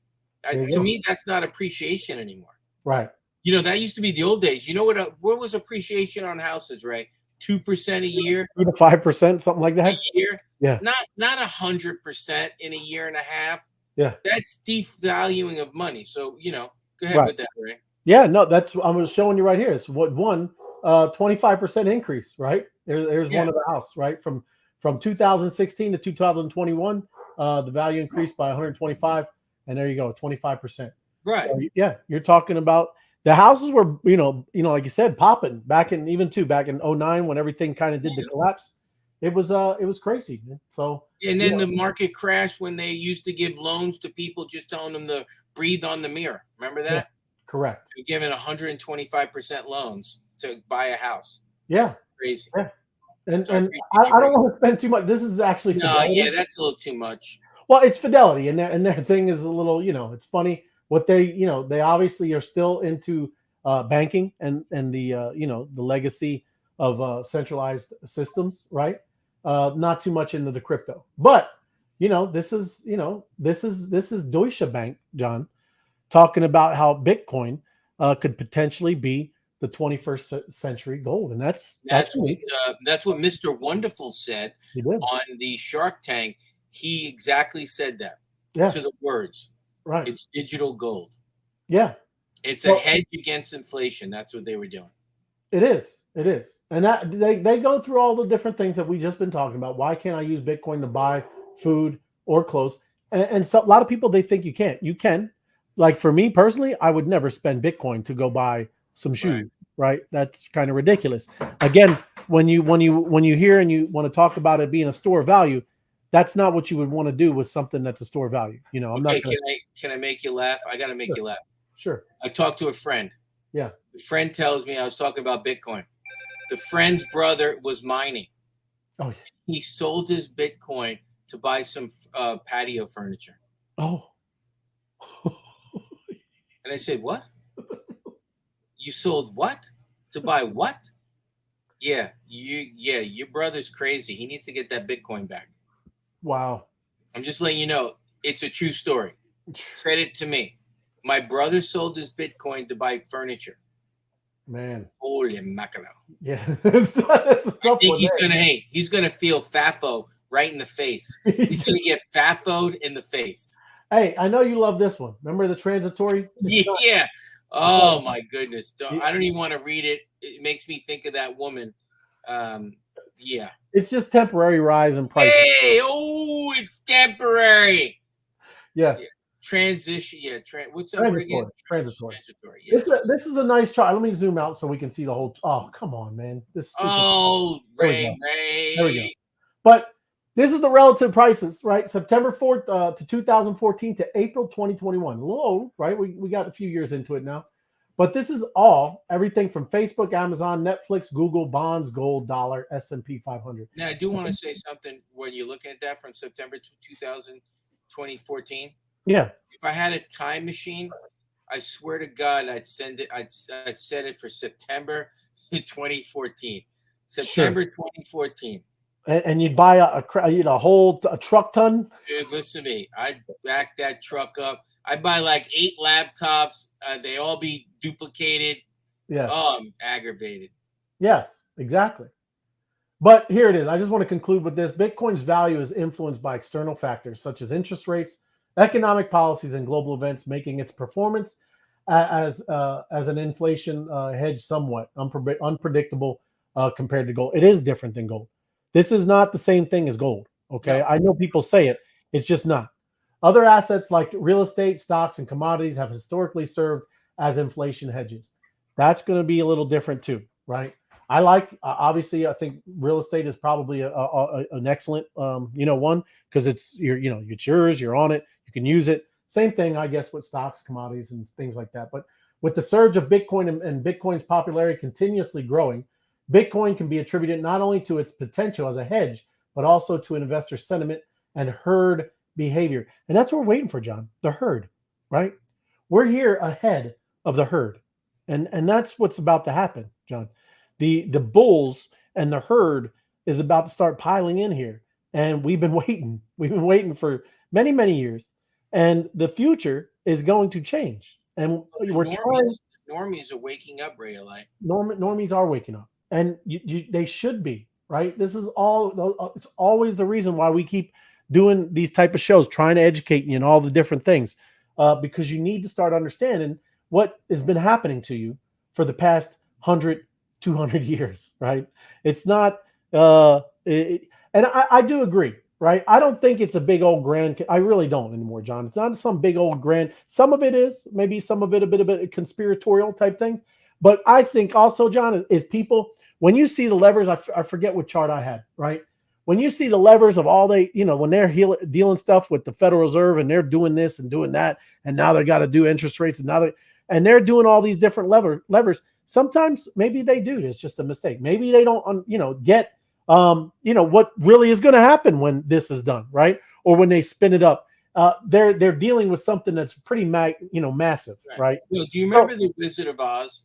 To me, that's not appreciation anymore. Right. That used to be the old days. You know what was appreciation on houses, Ray? 2% a year, 2 to 5%, something like that. A year, yeah. Not 100% in a year and a half. Yeah, that's devaluing of money. So go ahead with that, Ray. Yeah, no, that's I was showing you right here. It's 25% increase, right? Here's one of the house, right? From 2016 to 2021, the value increased by 125, and there you go, 25%. Right. So, yeah, you're talking about. The houses were, like you said, popping back in 2009 when everything kind of did the collapse. It was crazy, man. So and then the market crashed when they used to give loans to people, just telling them to breathe on the mirror. Remember that? Yeah, correct. You're giving 125% loans to buy a house. Yeah, crazy. Yeah. And I don't want to spend too much. This is actually fidelity. That's a little too much. Well, it's Fidelity, and their thing is a little, it's funny. What they obviously are still into banking and the the legacy of centralized systems, right? Not too much into the crypto, but this is Deutsche Bank, John, talking about how Bitcoin could potentially be the 21st century gold, and that's what Mr. Wonderful said on the Shark Tank. He exactly said that to the words. Right. It's digital gold. Yeah. It's a hedge against inflation. That's what they were doing. It is. And that they go through all the different things that we just been talking about. Why can't I use Bitcoin to buy food or clothes? And so a lot of people, they think you can't. You can. Like for me personally, I would never spend Bitcoin to go buy some shoes, right? That's kind of ridiculous. Again, when you hear and you want to talk about it being a store of value, that's not what you would want to do with something that's a store of value. I'm not gonna... Can I make you laugh? I got to make you laugh. Sure. I talked to a friend. Yeah. The friend tells me I was talking about Bitcoin. The friend's brother was mining. Oh, yeah. He sold his Bitcoin to buy some patio furniture. Oh. And I said, what? You sold what? To buy what? Yeah, your brother's crazy. He needs to get that Bitcoin back. Wow. I'm just letting you know, it's a true story. Said it to me. My brother sold his Bitcoin to buy furniture. Man. Holy mackerel. Yeah. That's a tough one. He's gonna feel FAFO right in the face. He's gonna get FAFO'd in the face. Hey, I know you love this one. Remember the transitory? Yeah. Oh my goodness. I don't even want to read it. It makes me think of that woman. Yeah. It's just temporary rise in price. Hey, it's temporary. Yes. Yeah. Transition. Yeah. What's that word again? Transitory. Yeah. This is a nice chart. Let me zoom out so we can see the whole. Oh, come on, man. Ray. There we go. But this is the relative prices, right? September 4th to 2014 to April 2021. Low, right? We got a few years into it now. But this is everything from Facebook, Amazon, Netflix, Google, bonds, gold, dollar, S&P 500. Now, I do want to say something when you're looking at that from September 2014. Yeah. If I had a time machine, I swear to God, I'd set it for September 2014. September 2014. And you'd buy a truck ton. Dude, listen to me. I'd back that truck up. I'd buy like 8 laptops. They all be duplicated. Yeah. Oh, I'm aggravated. Yes, exactly. But here it is. I just want to conclude with this. Bitcoin's value is influenced by external factors such as interest rates, economic policies, and global events, making its performance as an inflation hedge somewhat unpredictable compared to gold. It is different than gold. This is not the same thing as gold. Okay. No. I know people say it. It's just not. Other assets like real estate, stocks, and commodities have historically served as inflation hedges. That's going to be a little different too, right? I like, obviously, I think real estate is probably an excellent, one, because it's yours, you're on it, you can use it. Same thing, I guess, with stocks, commodities, and things like that. But with the surge of Bitcoin and Bitcoin's popularity continuously growing, Bitcoin can be attributed not only to its potential as a hedge, but also to investor sentiment and herd behavior. And that's what we're waiting for, John, the herd, right? We're here ahead of the herd. And that's what's about to happen, John. The bulls and the herd is about to start piling in here. And we've been waiting. We've been waiting for many, many years. And the future is going to change. And normies are waking up, Ray. Normies are waking up. And they should be, right? This is all, it's always the reason why we keep doing these type of shows, trying to educate you in all the different things, because you need to start understanding what has been happening to you for the past 100, 200 years, right? It's not, and I do agree, right? I don't think it's a big old grand, I really don't anymore, John. It's not some big old grand, some of it is, maybe some of it a bit conspiratorial type things. But I think also, John, is people, when you see the levers, I forget what chart I had, right? When you see the levers of all when they're dealing stuff with the Federal Reserve and they're doing this and doing that, and now they got to do interest rates and they're doing all these different levers. Sometimes maybe they do. It's just a mistake. Maybe they don't, get, what really is going to happen when this is done, right? Or when they spin it up. They're dealing with something that's pretty massive, right? Well, do you remember the Wizard of Oz?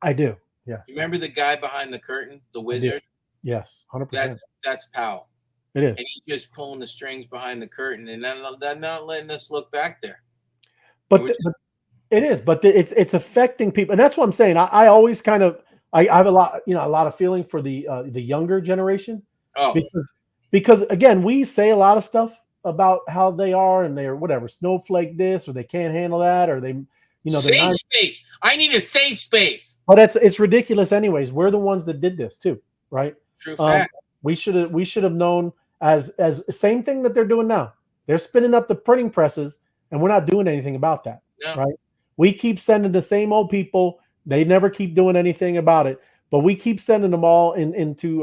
I do. Yes. You remember the guy behind the curtain, the wizard? Yes, 100%. That's Powell. It is. And he's just pulling the strings behind the curtain and they're not letting us look back there. But it is. But it's affecting people, and that's what I'm saying. I always kind of I have a lot of feeling for the younger generation. Oh, because again, we say a lot of stuff about how they are and they're whatever snowflake this or they can't handle that or they. Safe space. I need a safe space. But it's ridiculous anyways. We're the ones that did this too, right? True fact. We should have known as same thing that they're doing now. They're spinning up the printing presses and we're not doing anything about that, right? We keep sending the same old people. They never keep doing anything about it, but we keep sending them all into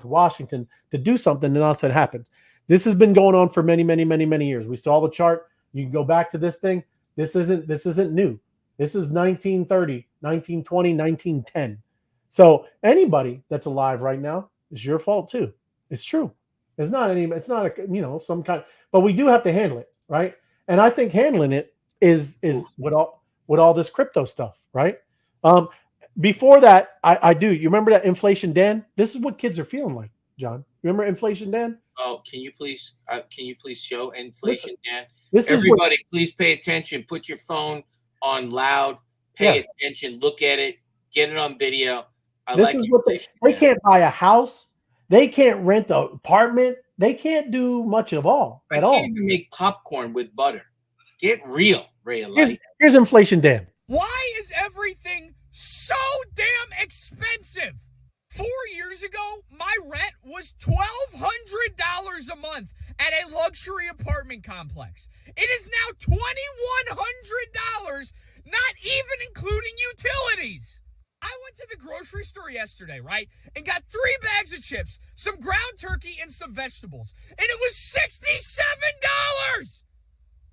Washington to do something and nothing happens. This has been going on for many, many, many, many years. We saw the chart. You can go back to this thing. This isn't new. This is 1930, 1920, 1910. So anybody that's alive right now is your fault too. It's true. It's not some kind, but we do have to handle it, right? And I think handling it is what all this crypto stuff, right? before that, I do. You remember that Inflation Dan? This is what kids are feeling like, John. Remember Inflation Dan? Oh, can you please show Inflation Dan? This is Everybody, please pay attention. Put your phone on loud. Pay attention. Look at it. Get it on video. This is what they can't buy a house. They can't rent an apartment. They can't do much of all at all. I can't even make popcorn with butter. Get real, Ray of Light. Here's Inflation Dan. Why is everything so damn expensive? 4 years ago, my rent was $1,200 a month at a luxury apartment complex. It is now $2,100, not even including utilities. I went to the grocery store yesterday, right, and got 3 bags of chips, some ground turkey, and some vegetables, and it was $67.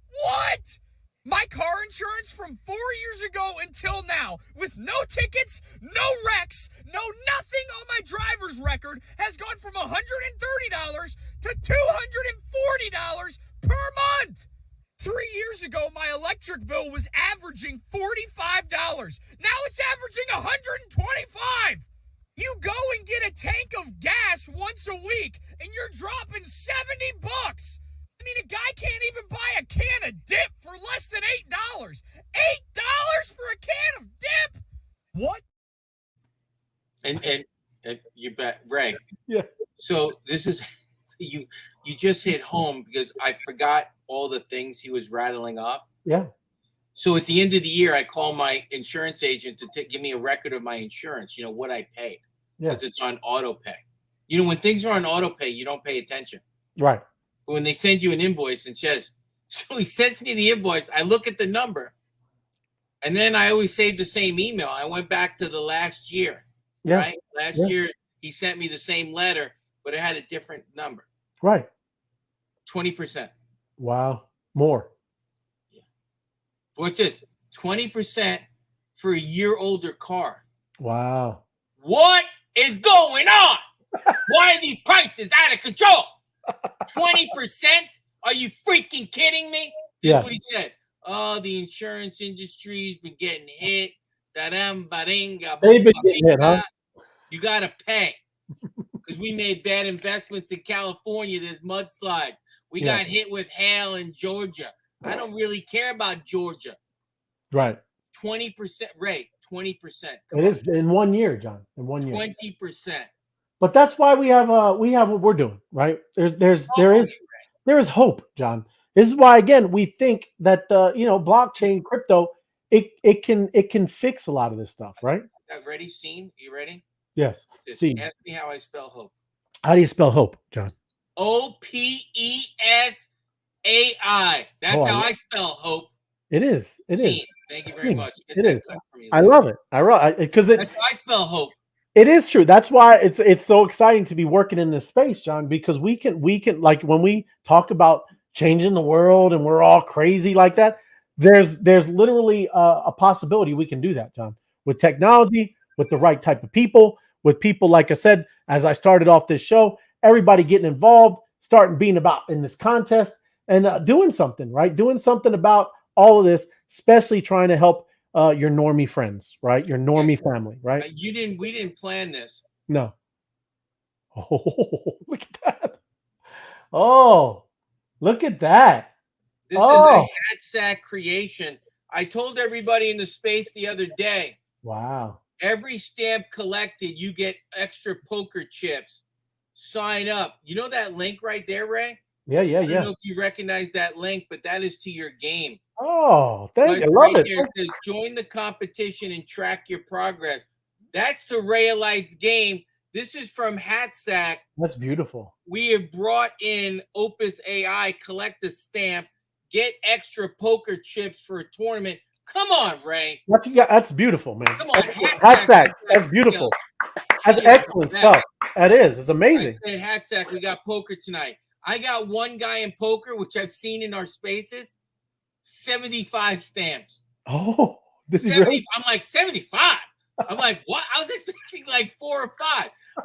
What? My car insurance from 4 years ago until now, with no tickets, no wrecks, no nothing on my driver's record, has gone from $130 to $240 per month. 3 years ago, my electric bill was averaging $45. Now it's averaging $125. You go and get a tank of gas once a week, and you're dropping $70. I mean, a guy can't even buy a can of dip for less than $8. $8 for a can of dip? What? And you bet, Ray. Yeah. So this is you just hit home because I forgot all the things he was rattling off. Yeah. So at the end of the year, I call my insurance agent to give me a record of my insurance. You know what I paid because it's on auto pay. You know, when things are on auto pay, you don't pay attention. Right. But when they send you an invoice and says, so he sends me the invoice, I look at the number, and then I always save the same email. I went back to the last year. Yeah. Right. Last year, he sent me the same letter, but it had a different number. Right. 20%. Wow. More. Yeah. What's this? 20% for a year older car. Wow. What is going on? Why are these prices out of control? 20%? Are you freaking kidding me? This is what he said. Oh, the insurance industry's been getting hit. They've been getting hit, huh? You got to pay. Because we made bad investments in California. There's mudslides. We got hit with hail in Georgia. I don't really care about Georgia. Right. 20%, Ray, 20%. It is in 1 year, John. In 1 year. 20%. But that's why we have what we're doing, right? There is hope, John. This is why, again, we think that blockchain, crypto, it can fix a lot of this stuff, right? Ready, scene? You ready? Yes. Just See. ask me how I spell hope. How do you spell hope, John? OPESAI. That's how I spell hope. It is. It is. Thank you very much. It is. I love it. Because that's how I spell hope. It is true. That's why it's so exciting to be working in this space, John, because we can like when we talk about changing the world and we're all crazy like that, there's literally a possibility we can do that, John, with technology, with the right type of people, with people, like I said, as I started off this show, everybody getting involved, starting being about in this contest and doing something, right? Doing something about all of this, especially trying to help your normie friends, right? Your normie family, right? We didn't plan this. No. Oh, look at that. Oh, look at that. This is a hat sack creation. I told everybody in the space the other day. Wow. Every stamp collected, you get extra poker chips. Sign up. You know that link right there, Ray? Yeah. I don't know if you recognize that link, but that is to your game. Oh, thank you. I love it. There, it says, join the competition and track your progress. That's to Ray of Light's game. This is from Hatsack. That's beautiful. We have brought in Opus AI, collect a stamp, get extra poker chips for a tournament. Come on, Ray. That's beautiful, man. Come on. Hatsack. That's beautiful. That's excellent stuff. That is. It's amazing. I said, Hatsack, we got poker tonight. I got one guy in poker, which I've seen in our spaces, 75 stamps. Oh, this is 70, really? I'm like, 75? I'm like, what? I was expecting like 4 or 5.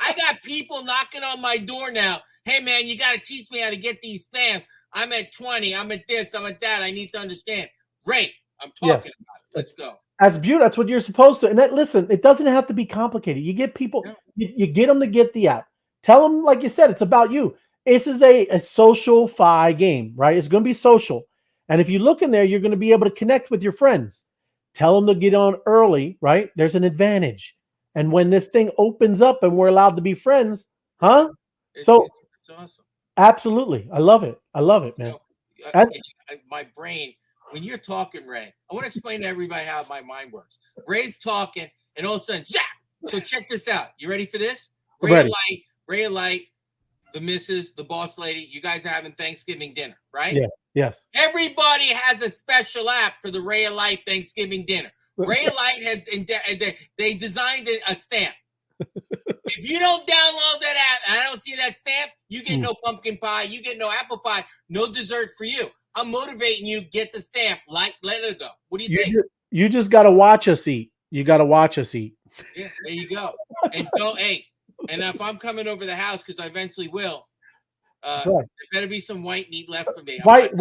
I got people knocking on my door now. Hey, man, you got to teach me how to get these stamps. I'm at 20. I'm at this. I'm at that. I need to understand. Ray, I'm talking about it. Let's go. That's beautiful. That's what you're supposed to. And listen, it doesn't have to be complicated. You get people, you get them to get the app. Tell them, like you said, it's about you. This is a social fi game, right? It's going to be social. And if you look in there, you're going to be able to connect with your friends. Tell them to get on early, right? There's an advantage. And when this thing opens up and we're allowed to be friends, huh? It's awesome. Absolutely. I love it. I love it, man. My brain, when you're talking, Ray, I want to explain to everybody how my mind works. Ray's talking, and all of a sudden, zap! So check this out. You ready for this? Ray Light, the missus, the boss lady, you guys are having Thanksgiving dinner, right? Yeah. Yes. Everybody has a special app for the Ray of Light Thanksgiving dinner. Ray of Light has, they designed a stamp. If you don't download that app and I don't see that stamp, you get no pumpkin pie, you get no apple pie, no dessert for you. I'm motivating you, get the stamp, let it go. What do you think? You just got to watch us eat. You got to watch us eat. Yeah, there you go. And and if I'm coming over the house, because I eventually will, there better be some white meat left for me. White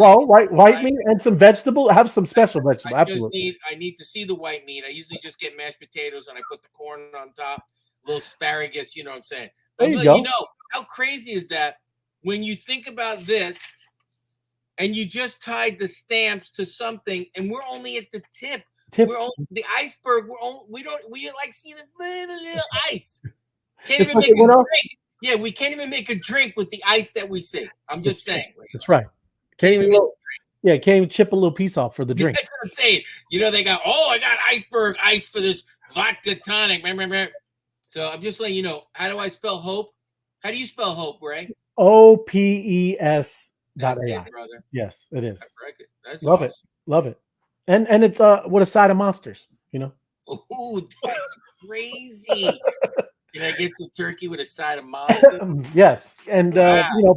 meat and some vegetable. Have some special vegetable. I need to see the white meat. I usually just get mashed potatoes and I put the corn on top, a little asparagus. You know what I'm saying? There you go. You know how crazy is that when you think about this, and you just tied the stamps to something, and we're only at the tip. We're only the iceberg. We like see this little ice. Can't even make a drink. Yeah, we can't even make a drink with the ice that we see. I'm just saying. That's right. Can't even chip a little piece off for the drink. That's what I'm saying. You know, they got, I got iceberg ice for this vodka tonic. So I'm just letting you know, how do I spell hope? How do you spell hope, Ray? OPES. It, brother. Yes, it is. That's Love awesome. it. Love it. And it's with a side of monsters, you know. Oh, that's crazy. Can I get some turkey with a side of monsters? Yes. And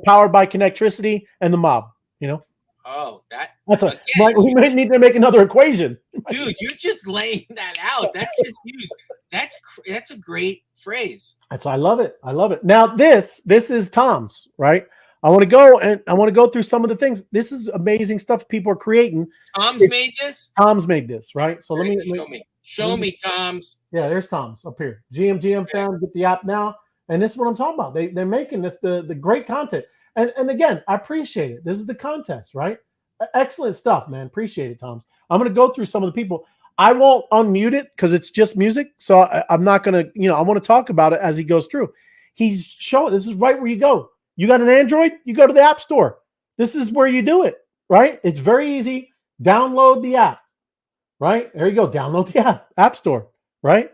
powered by Connectricity and the mob, you know. Oh, we might need to make another equation. Dude, you're just laying that out. That's just huge. That's a great phrase. I love it. I love it. Now this is Tom's, right? I want to go through some of the things. This is amazing stuff people are creating. Tom's made this, right? So let me show me Tom's. Yeah, there's Tom's up here. GM fam, get the app now. And this is what I'm talking about. They're making this the great content. And again, I appreciate it. This is the contest, right? Excellent stuff, man. Appreciate it, Tom's. I'm going to go through some of the people. I won't unmute it because it's just music. So I'm not going to, I want to talk about it as he goes through. He's showing, this is right where you go. You got an Android? You go to the App Store. This is where you do it, right? It's very easy. Download the app, right? There you go. Download the App Store, right?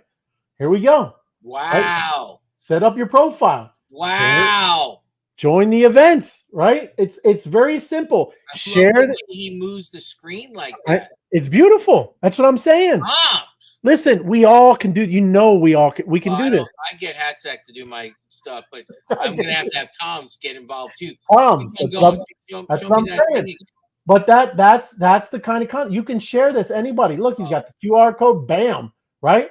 Here we go. Wow. Right? Set up your profile. Wow. Join the events, right? It's very simple. Share that he moves the screen like that. It's beautiful. That's what I'm saying. Listen, we all can do. We can do this. I get Hatsack to do my stuff, but I'm gonna have Tom's get involved too. Tom's. That's what I'm saying. But that's the kind of content you can share this. Anybody, look, he's got the QR code. Bam, right?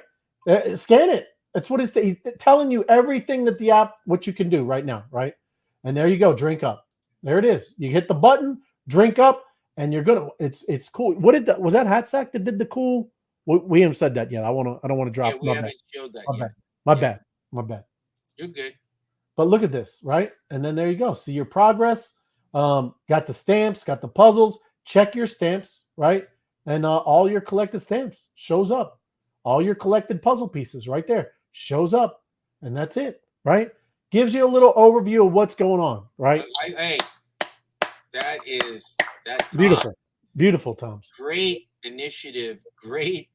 Scan it. That's what he's telling you. Everything that the app, what you can do right now, right? And there you go. Drink up. There it is. You hit the button. Drink up, and you're gonna. It's cool. Was that Hatsack that did the cool? We haven't said that yet. I don't want to drop. Yeah, we haven't showed that yet. My bad. You're good. But look at this, right? And then there you go. See your progress. Got the stamps, got the puzzles. Check your stamps, right? And all your collected stamps shows up. All your collected puzzle pieces right there shows up. And that's it, right? Gives you a little overview of what's going on, right? Hey, that's beautiful. Beautiful, Tom's. Great initiative. Great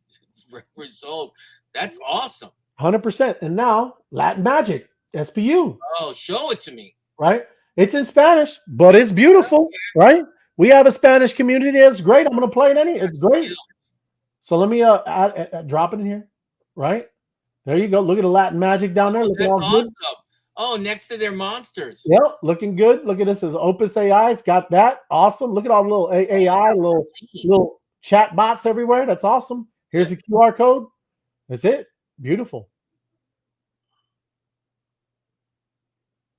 result. That's awesome. 100%. And now Latin Magic, SPU. Oh, show it to me. Right? It's in Spanish, but it's beautiful, right? We have a Spanish community that's great. I'm going to play it It's great. So let me drop it in here, right? There you go. Look at the Latin Magic down there. Look at all awesome. Good. Oh, next to their monsters. Yep, looking good. Look at this. As Opus AI. It's got that. Awesome. Look at all the little AI, little chat bots everywhere. That's awesome. Here's the QR code. That's it. Beautiful.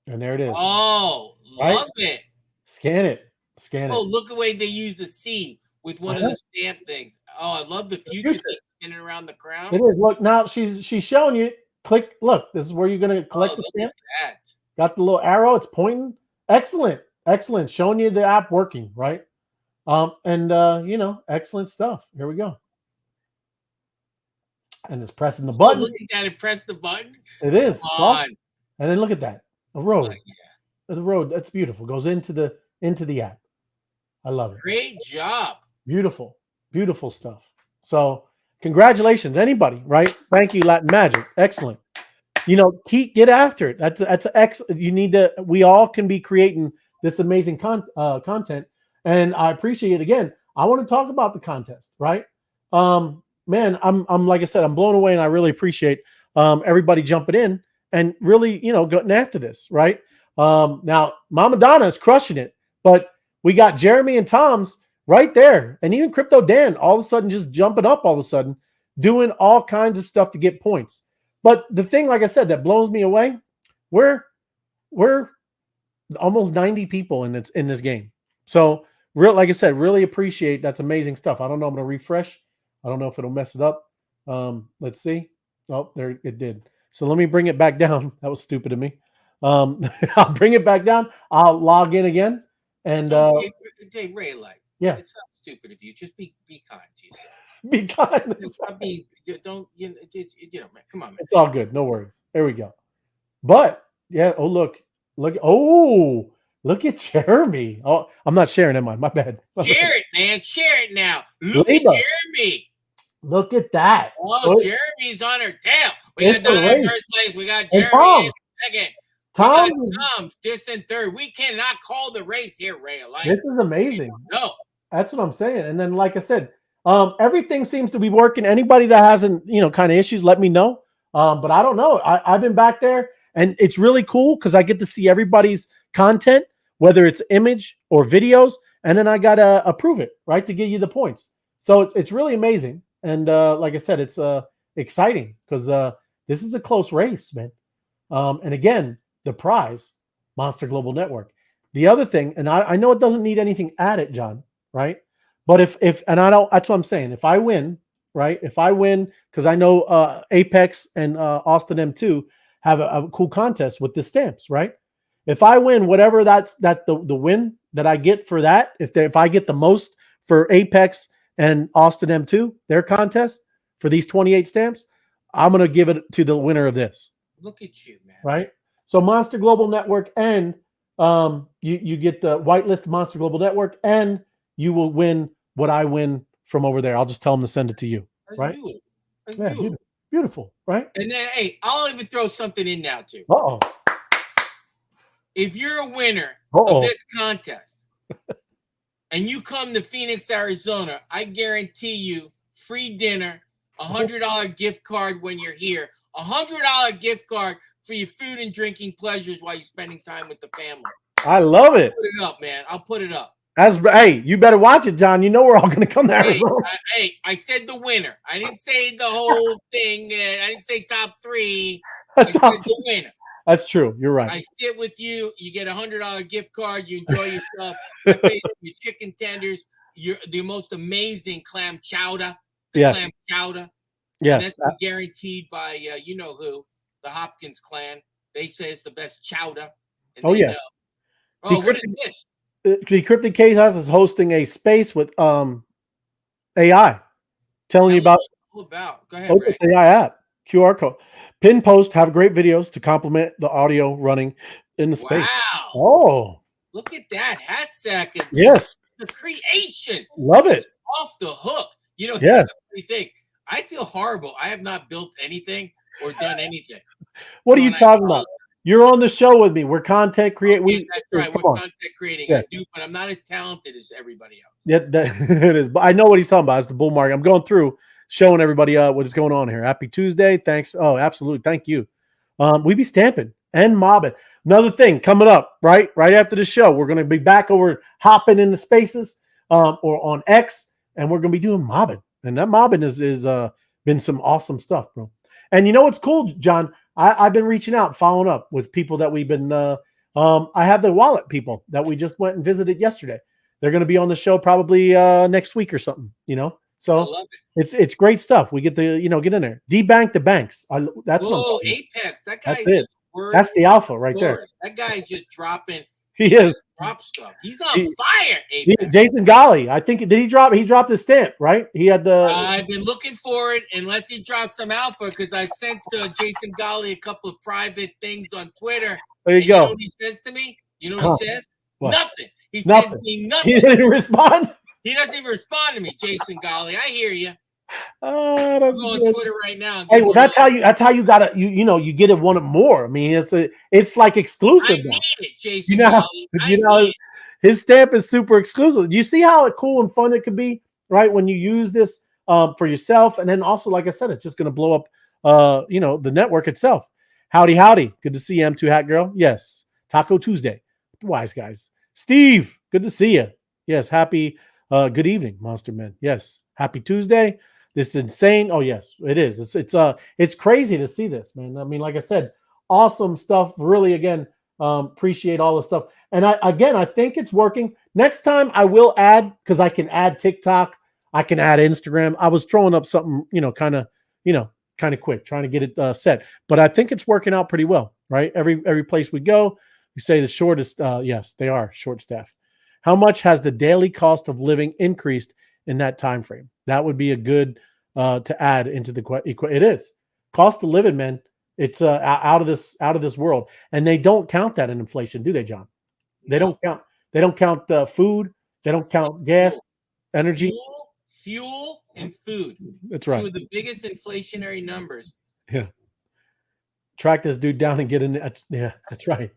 And there it is. Oh, love it. Scan it. Oh, look the way they use the C with one of the stamp things. Oh, I love the future thing spinning around the crown. It is. Look, now she's showing you. Click. Look, this is where you're gonna collect the Look stamp. at that. Got the little arrow. It's pointing. Excellent. Excellent. Showing you the app working, right? Excellent stuff. Here we go. And it's pressing the button. Look at that and press the button. It is. It's Come on. awesome. And then look at that. A road. Yeah. The road. That's beautiful. Goes into the app. I love it. Great job. Beautiful. Beautiful stuff. So congratulations, anybody, right? Thank you, Latin Magic. Excellent. Get after it. That's you need to. We all can be creating this amazing content, and I appreciate it. Again, I want to talk about the contest, right? Man, I'm like I said, I'm blown away, and I really appreciate everybody jumping in and really, getting after this, right? Now, Mama Donna is crushing it, but we got Jeremy and Tom's right there, and even Crypto Dan all of a sudden just jumping up all of a sudden, doing all kinds of stuff to get points. But the thing, like I said, that blows me away, we're almost 90 people in this game. So, like I said, really appreciate. That's amazing stuff. I don't know. I'm going to refresh. I don't know if it'll mess it up. Let's see. Oh, there it did. So let me bring it back down. That was stupid of me. I'll bring it back down. I'll log in again. And Dave Ray, yeah, it's not stupid of you. Just be kind to yourself. Be kind. Don't man. Come on, man. It's all good. No worries. There we go. But yeah. Oh, look. Oh, look at Jeremy. Oh, I'm not sharing. Am I? My bad. Share it, man. Share it now. Look at Jeremy. Look at that. Oh, Jeremy's on her tail. We got Donna in first place. We got Jeremy in second. Tom distant third. We cannot call the race here, Ray. This is amazing. No, that's what I'm saying. And then, like I said, everything seems to be working. Anybody that hasn't, kind of issues, let me know. But I don't know. I've been back there, and it's really cool because I get to see everybody's content, whether it's image or videos, and then I gotta approve it, right, to give you the points. So it's really amazing. And like I said, it's exciting because this is a close race, man. And again, the prize, Monster Global Network. The other thing, and I know it doesn't need anything added, John, right? But if and I don't, that's what I'm saying. If I win, right? If I win, because I know Apex and Austin M2 have a cool contest with the stamps, right? If I win, whatever that's the win that I get for that, if I get the most for Apex and Austin M2, their contest for these 28 stamps, I'm gonna give it to the winner of this. Look at you, man. Right? So Monster Global Network, and you get the whitelist Monster Global Network, and you will win what I win from over there. I'll just tell them to send it to you. Right? Beautiful. Beautiful, right? And then, hey, I'll even throw something in now too. Uh-oh. If you're a winner of this contest and you come to Phoenix, Arizona, I guarantee you free dinner, $100 gift card when you're here, $100 gift card for your food and drinking pleasures while you're spending time with the family. I love it. Put it up, man. I'll put it up. Hey, you better watch it, John. You know we're all going to come there. Hey, I said the winner. I didn't say the whole thing. I didn't say top three. I said the winner. That's true. You're right. I sit with you. You get $100 gift card. You enjoy yourself. I pay your chicken tenders. You're the most amazing clam chowder. Clam chowder. Yes. And that's guaranteed by you know who, the Hopkins clan. They say it's the best chowder. And what is this? Decrypted Chaos is hosting a space with AI, telling you about Go ahead, Ray. AI app, QR code, pin post, have great videos to complement the audio running in the space. Wow! Oh, look at that hat sack! Yes, the creation. Love it. Off the hook. Yes. I feel horrible. I have not built anything or done anything. What are you talking about? You're on the show with me. We're content creating. That's right. We're content creating. Yeah. I do, but I'm not as talented as everybody else. Yeah, it is. But I know what he's talking about. It's the bull market. I'm going through, showing everybody what is going on here. Happy Tuesday. Thanks. Oh, absolutely. Thank you. We be stamping and mobbing. Another thing coming up, right after the show, we're going to be back over hopping in the spaces or on X, and we're going to be doing mobbing. And that mobbing is been some awesome stuff, bro. And you know what's cool, John? I've been reaching out, following up with people that we've been. I have the wallet people that we just went and visited yesterday. They're going to be on the show probably next week or something. So love it. it's great stuff. We get to get in there, debank the banks. That's what I'm Whoa, talking about. Apex. That guy That's is it. just word That's the alpha right there. yours. That guy is just dropping. He is. Just drop stuff. He's on fire. Apex. Jason Golly, I think he dropped his stamp, right? He had the. I've been looking for it unless he drops some alpha because I sent Jason Golly a couple of private things on Twitter. There you go. You know what he says to me? You know what he says? What? Nothing. He Nothing. sends me nothing. He didn't respond. He doesn't even respond to me, Jason Golly. I hear you. Oh, I'm on Twitter right now. Hey, well, that's how you gotta you get it one more. I mean, it's like exclusive. I now. need it, Jason. You know, Golly. his stamp is super exclusive. You see how cool and fun it could be, right? When you use this for yourself, and then also, like I said, it's just gonna blow up, the network itself. Howdy, good to see you, M2 Hat Girl. Yes, Taco Tuesday, wise guys. Steve, good to see you. Yes, happy good evening, Monster Men. Yes, happy Tuesday. This is insane. Oh yes, it is. It's crazy to see this, man. I mean, like I said, awesome stuff. Really, again, appreciate all the stuff. And I think it's working. Next time I will add, because I can add TikTok, I can add Instagram. I was throwing up something, kind of quick, trying to get it set. But I think it's working out pretty well, right? Every place we go, we say the shortest. Yes, they are short staff. How much has the daily cost of living increased in that time frame? That would be a good to add into the equation. It is cost of living, man. It's out of this world, and they don't count that in inflation, do they, John? They don't count. They don't count food. They don't count gas, energy, fuel, and food. That's right. Two of the biggest inflationary numbers. Yeah. Track this dude down and get in. Yeah, that's right.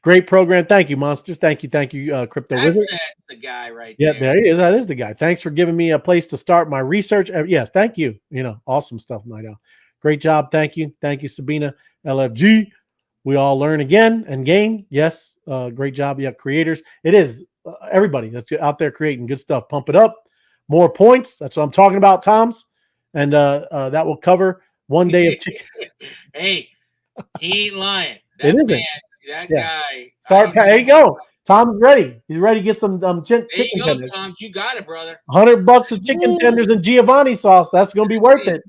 Great program. Thank you, monsters. Thank you, Crypto Wizard. That's the guy right there. there. Yeah, there he is. That is the guy. Thanks for giving me a place to start my research. Yes, thank you. Awesome stuff, Night Owl. Great job. Thank you, Sabina, LFG. We all learn again and gain. Yes, great job. Yeah, creators. It is everybody that's out there creating good stuff. Pump it up. More points. That's what I'm talking about, Toms. And that will cover one day of chicken. Hey, he ain't lying. It isn't. Man, that guy. There you go. Tom's ready. He's ready to get some chicken tenders. Tom. You got it, brother. $100 of chicken tenders and Giovanni sauce. That's going to be worth it.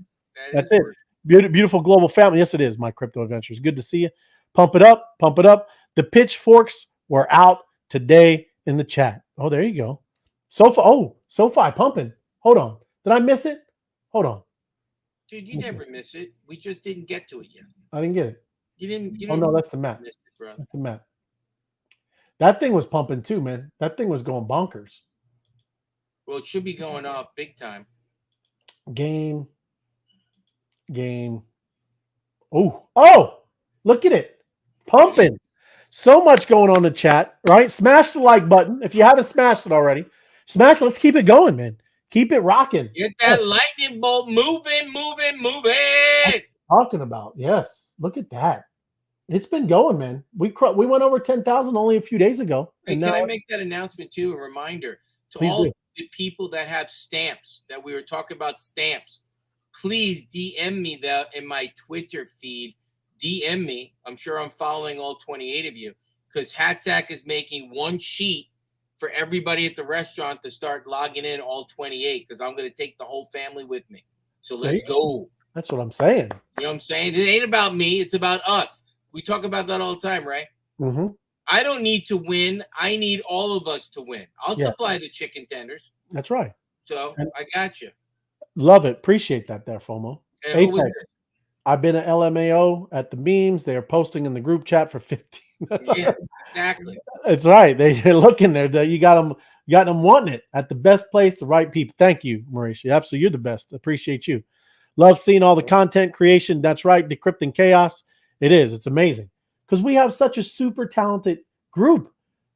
That's it. Beautiful global family. Yes, it is. My crypto adventures. Good to see you. Pump it up. Pump it up. The pitchforks were out today in the chat. Oh, there you go. SoFi pumping. Hold on. Did I miss it? Hold on. Dude, you never miss it. We just didn't get to it yet. I didn't get it. You didn't. Oh no, that's the map. It, that's the map. That thing was pumping too, man. That thing was going bonkers. Well, it should be going off big time. Game. Oh, look at it. Pumping. So much going on in the chat, right? Smash the like button. If you haven't smashed it already, smash. Let's keep it going, man. Keep it rocking. Get that lightning bolt moving. Talking about, yes. Look at that. It's been going, man. We went over 10,000 only a few days ago. Hey, can I make that announcement too? A reminder to all the people that have stamps that we were talking about stamps. Please DM me that in my Twitter feed. DM me. I'm sure I'm following all 28 of you because Hatsack is making one sheet for everybody at the restaurant to start logging in all 28 because I'm going to take the whole family with me. So let's go. That's what I'm saying. You know what I'm saying? It ain't about me. It's about us. We talk about that all the time, right? Mm-hmm. I don't need to win. I need all of us to win. I'll supply the chicken tenders. That's right. So I got you. Love it. Appreciate that there, FOMO. Apex. I've been at LMAO at the memes. They are posting in the group chat for 15. Yeah, exactly. It's right. They're looking there. You got them wanting it at the best place, the right people. Thank you, Mauricio. Absolutely. You're the best. Appreciate you. Love seeing all the content creation. That's right. Decrypting chaos. It is. It's amazing because we have such a super talented group,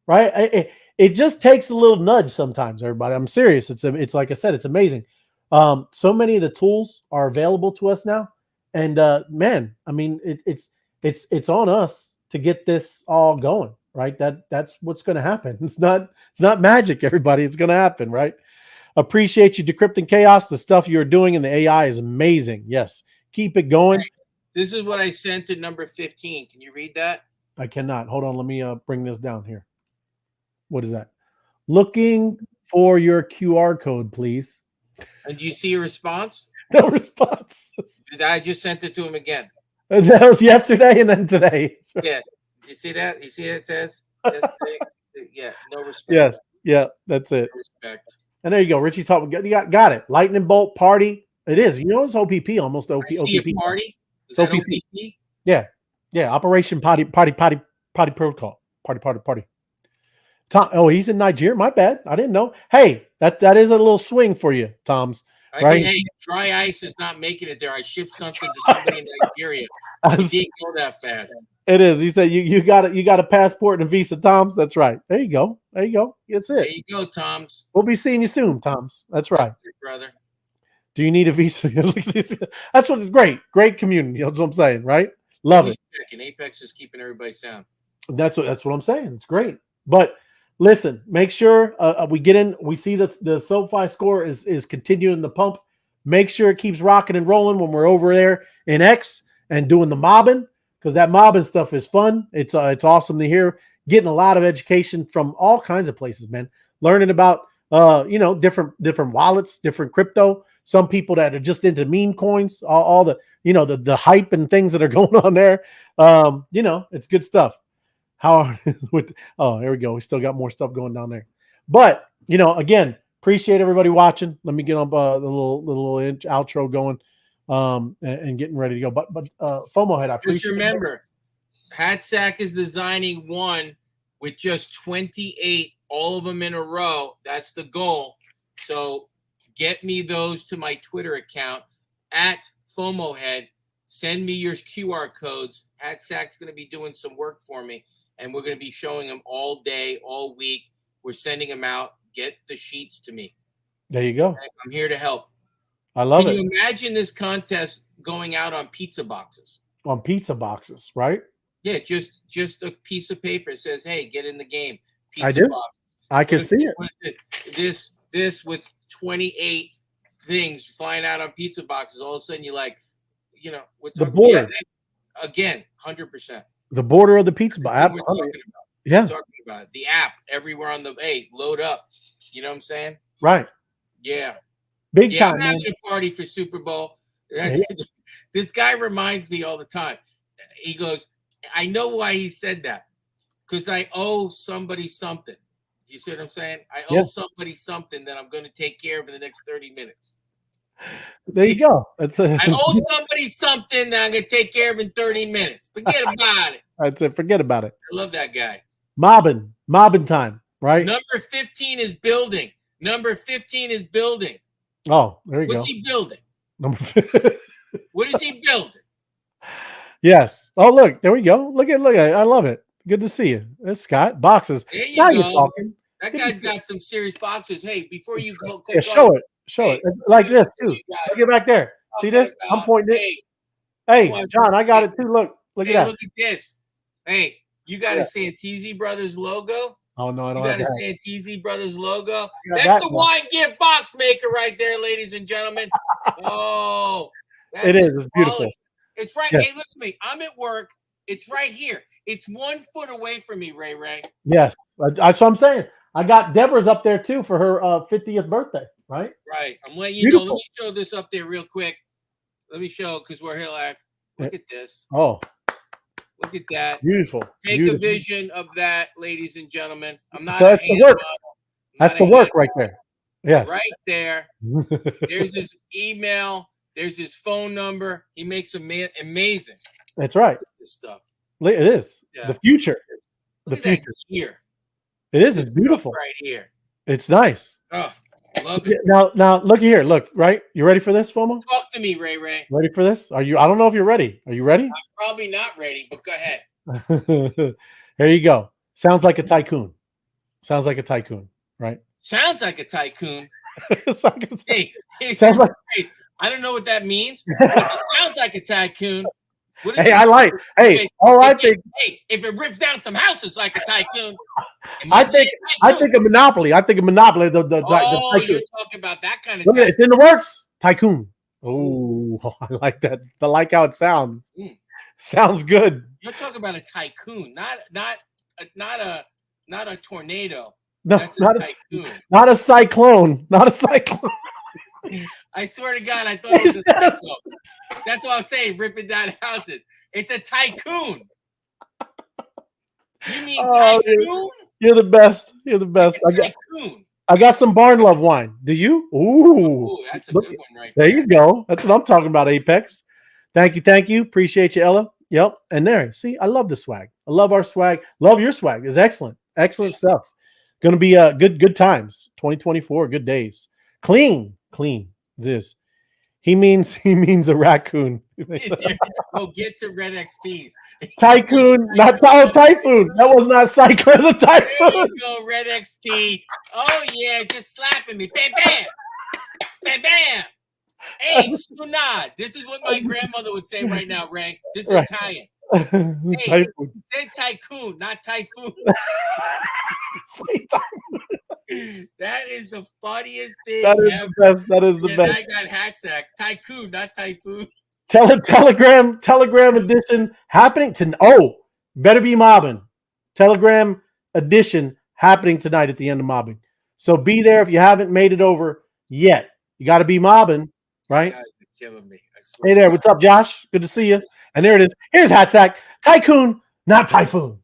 right? It just takes a little nudge sometimes, everybody. I'm serious. It's like I said, it's amazing. So many of the tools are available to us now. And man, I mean, it's on us to get this all going, right? That's what's going to happen. It's not magic, everybody. It's going to happen, right? Appreciate you, Decrypting Chaos. The stuff you're doing in the AI is amazing. Yes, keep it going. This is what I sent at number 15. Can you read that? I cannot. Hold on. Let me bring this down here. What is that? Looking for your QR code, please. And do you see a response? No response. I just sent it to him again. That was yesterday and then today. Yeah. You see that? You see it says? Yeah. No respect. Yes. Yeah, that's it. No respect. And there you go. Richie talk. You got it. Lightning bolt party. It is. You know, it's OPP, almost OP. I see OPP. a party. Is It's that OPP. OPP? Yeah. Yeah. Operation Potty Protocol. Party. Tom, oh, he's in Nigeria. My bad. I didn't know. Hey, that is a little swing for you, Tom's. Right? Hey, dry ice is not making it there. I shipped something to somebody in Nigeria. I didn't go that fast. It is. He said you got a passport and a visa, Tom's. That's right. There you go. That's it. There you go, Tom's. We'll be seeing you soon, Tom's. That's right. Brother. Do you need a visa? Look at this. That's what it's great. Great community. That's what I'm saying, right? Love it. And Apex is keeping everybody sound. That's what I'm saying. It's great. But listen, make sure we get in. We see that the SoFi score is continuing to pump. Make sure it keeps rocking and rolling when we're over there in X and doing the mobbing, because that mobbing stuff is fun. It's awesome to hear. Getting a lot of education from all kinds of places, man. Learning about different wallets, different crypto. Some people that are just into meme coins, all the the hype and things that are going on there. It's good stuff. How with here we go. We still got more stuff going down there. But again, appreciate everybody watching. Let me get on the little outro going and getting ready to go. But FOMO head, I appreciate. Just remember, Hatsack is designing one with just 28, all of them in a row. That's the goal. So get me those to my Twitter account at FOMO head. Send me your QR codes. Hatsack's going to be doing some work for me, and we're going to be showing them all day, all week. We're sending them out. Get the sheets to me. There you go. I'm here to help. I love it. Can you imagine this contest going out on pizza boxes? On pizza boxes, right? Yeah, just a piece of paper. It says, "Hey, get in the game." Pizza I do. boxes. I can see it. This with 28 things flying out on pizza boxes. All of a sudden, you're like, we're the talking, border again, 100%. The border of the pizza box. Yeah, talking about it. The app everywhere on the load up. You know what I'm saying? Right. Yeah. Big time. I'm having a party for Super Bowl. Yeah. This guy reminds me all the time. He goes, I know why he said that. Because I owe somebody something. Do you see what I'm saying? I owe somebody something that I'm going to take care of in the next 30 minutes. There you go. I owe somebody something that I'm going to take care of in 30 minutes. Forget about it. That's it. Forget about it. I love that guy. Mobbing time, right? Number 15 is building. Number 15 is building. Oh, there you go. What's he building? What is he building? Yes. Oh, look, there we go. Look at I love it. Good to see you. That's Scott. Boxes. There you now go. You're talking. That guy's got some serious boxes. Hey, before you go, show it like this too. Look at back there. See this? I'm pointing it. Hey, John, I got it too. Look at that. Look at this. Hey, you got a Santisi Brothers logo? Oh no, I don't. You got a Santisi Brothers logo? That's the wine gift box maker right there, ladies and gentlemen. Oh, it is. It's beautiful. It's right. Yes. Hey, listen to me. I'm at work. It's right here. It's 1 foot away from me, Ray. Yes, that's what I'm saying. I got Deborah's up there too for her 50th birthday. Right. Right. I'm letting you know. Let me show this up there real quick. Let me show because we're here live. Look at this. Oh. Look at that. Beautiful. Take a vision of that, ladies and gentlemen. I'm not. So that's the work. That's the work right there. Yes. Right there. There's his email. There's his phone number. He makes amazing. That's right. This stuff. It is the future. The future here. It is. It's beautiful. Right here. It's nice. Oh, love it. Now look here. Look, right? You ready for this, FOMO? Talk to me, Ray. Ready for this? Are you? I don't know if you're ready. Are you ready? I'm probably not ready, but go ahead. Here you go. Sounds like a tycoon. Right? Sounds like a tycoon. Hey, sounds like. I don't know what that means. It sounds like a tycoon. Hey, I like. Hey, all I think. Hey, if it rips down some houses like a tycoon, I think a monopoly. I think a monopoly. The you're talking about that kind of. It's in the works. Tycoon. Oh, I like that. I like how it sounds. Sounds good. You're talking about a tycoon, not a tornado. No, That's not a a tycoon. not a cyclone. Not a cyclone. I swear to God, I thought it was a cyclone. That's what I'm saying. Ripping down houses. It's a tycoon. You mean Oh, tycoon? You're the best. You're the best. Tycoon. I got some Barn Love wine. Do you? Ooh, Ooh, that's a good one right there there. you go. That's what I'm talking about, Apex. Thank you, thank you. Appreciate you, Ella. Yep. And there, see, I love the swag. I love our swag. Love your swag. It's excellent. Excellent stuff. Gonna be good times. 2024, good days. Clean. This. He means a raccoon. Go get to Red XPs. Tycoon, not typhoon. That was not cyclone. It's a There typhoon. you go, Red XP. Oh yeah, just slapping me. Bam, bam, bam, bam. Hey, Sunad. This is what my grandmother would say right now, Ray. This is Right. Italian. Typhoon. He said tycoon, not typhoon. That is the funniest thing. That is ever. the best. That is the And best. I got hat sack. Tycoon, not typhoon. Telegram edition happening better be mobbing. Telegram edition happening tonight at the end of mobbing. So be there if you haven't made it over yet. You got to be mobbing, right? You guys are killing me. I swear Hey to there, God. what's up, Josh? Good to see you. And there it is. Here's Hatsack. Tycoon, not typhoon.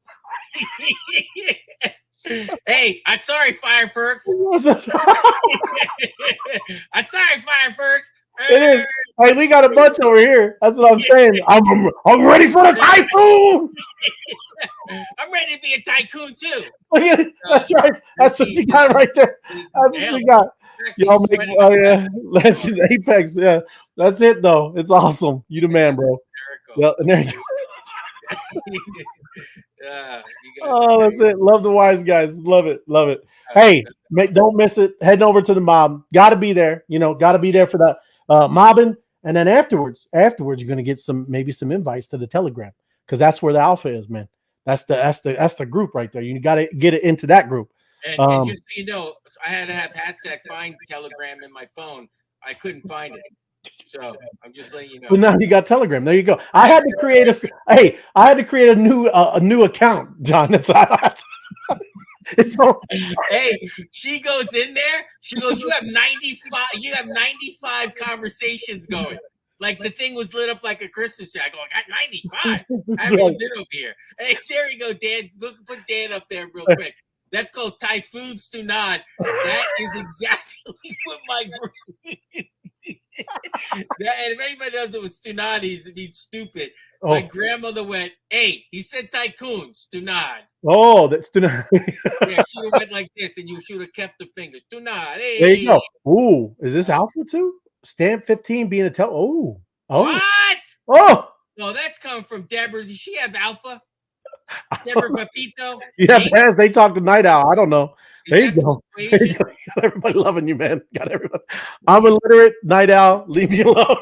Hey, I'm sorry, Fireworks. I'm sorry, Fireworks. It is. Hey, we got a bunch over here. That's what I'm saying. I'm ready for the typhoon. I'm ready to be a tycoon too. That's right. That's what you got right there. That's what you got. Y'all make Legend Apex. Yeah, that's it though. It's awesome. You the man, bro. Yeah, and there you go. Oh, that's it. Love the wise guys. Love it. Hey, don't miss it. Heading over to the mob. Got to be there. Got to be there for the mobbing. And then afterwards, you're gonna get maybe some invites to the Telegram because that's where the alpha is, man. That's the group right there. You got to get it into that group. And just so you know, I had to have Hatsack find Telegram in my phone. I couldn't find it. So I'm just letting you know. So now you got Telegram. There you go. I had to create a new account, John. That's Hey, she goes in there. She goes, you have 95 conversations going. Like the thing was lit up like a Christmas tree. I go, I got 95. I haven't even been over here. Hey, there you go, Dan. Look, put Dan up there real quick. That's called Typhoon Stunad. That is exactly what my group is. And if anybody knows it was Stunad, he's stupid. Oh. My grandmother went, hey, he said tycoon, Stunad. Oh, that's Stunad. Yeah, she went like this, and you should have kept the fingers. Stunad, hey. There you go. Ooh, is this alpha too? Stamp 15 being a Oh. What? Oh. No, that's coming from Deborah. Does she have alpha? Deborah Pepito? Yeah, they talk to Night Owl. I don't know. There you go. Got everybody loving you, man. Got everybody. I'm illiterate. Night Owl. Leave me alone.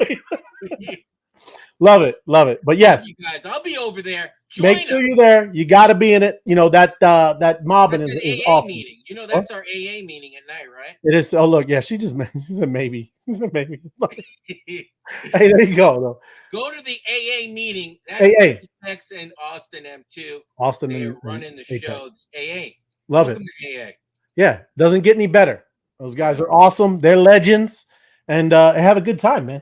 Love it. But yes, you guys, I'll be over there. Make sure you're there. You got to be in it. That mobbing is AA awesome. Meeting. That's our AA meeting at night, right? It is. Oh, look, yeah, she said maybe. She said maybe. Hey, there you go. Though. Go to the AA meeting. That's AA. Next in Austin M2. Austin They're running the show. It's AA. Love Welcome it. To AA. Yeah, doesn't get any better. Those guys are awesome. They're legends, and have a good time, man.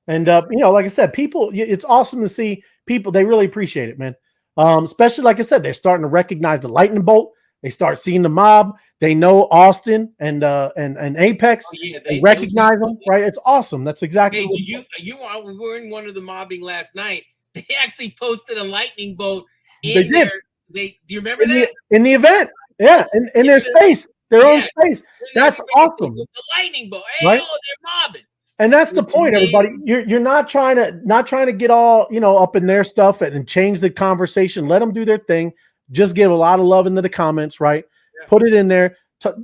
And like I said, people. It's awesome to see people. They really appreciate it, man. Especially like I said, they're starting to recognize the lightning bolt. They start seeing the mob. They know Austin and Apex. Oh, yeah, they recognize them, right? It's awesome. That's exactly. Hey, we were in one of the mobbing last night. They actually posted a lightning bolt in there. Do you remember that? In the event, yeah, in their space, their own space. That's awesome. With the lightning bolt, hey, right? They're mobbing. And that's the point, everybody. You're not trying to get all up in their stuff and change the conversation. Let them do their thing. Just give a lot of love into the comments, right? Yeah. Put it in there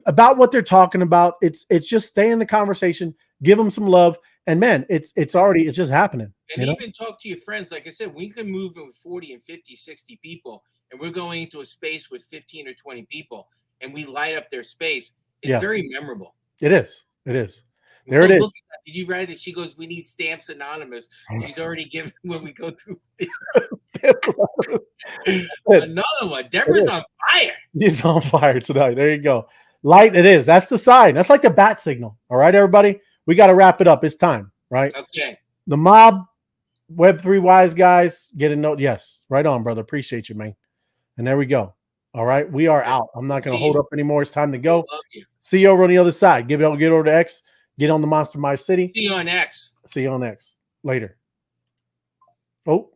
about what they're talking about. It's just stay in the conversation. Give them some love, and man, it's just happening. And even talk to your friends. Like I said, we can move in with 40 and 50, 60 people, and we're going into a space with 15 or 20 people, and we light up their space. It's very memorable. It is. There it is. Did you write it? She goes, we need Stamps Anonymous. She's already given when we go through. Another one. Deborah's on fire. He's on fire tonight. There you go. Light it is. That's the sign. That's like the bat signal. All right, everybody. We got to wrap it up. It's time, right? Okay. The mob, Web3 wise guys, get a note. Yes, right on, brother. Appreciate you, man. And there we go. All right, we are out. I'm not going to hold up anymore. It's time to go. Love you. See you over on the other side. Get over to X. Get on the Monster My City. See you on X. See you on X. Later. Oh.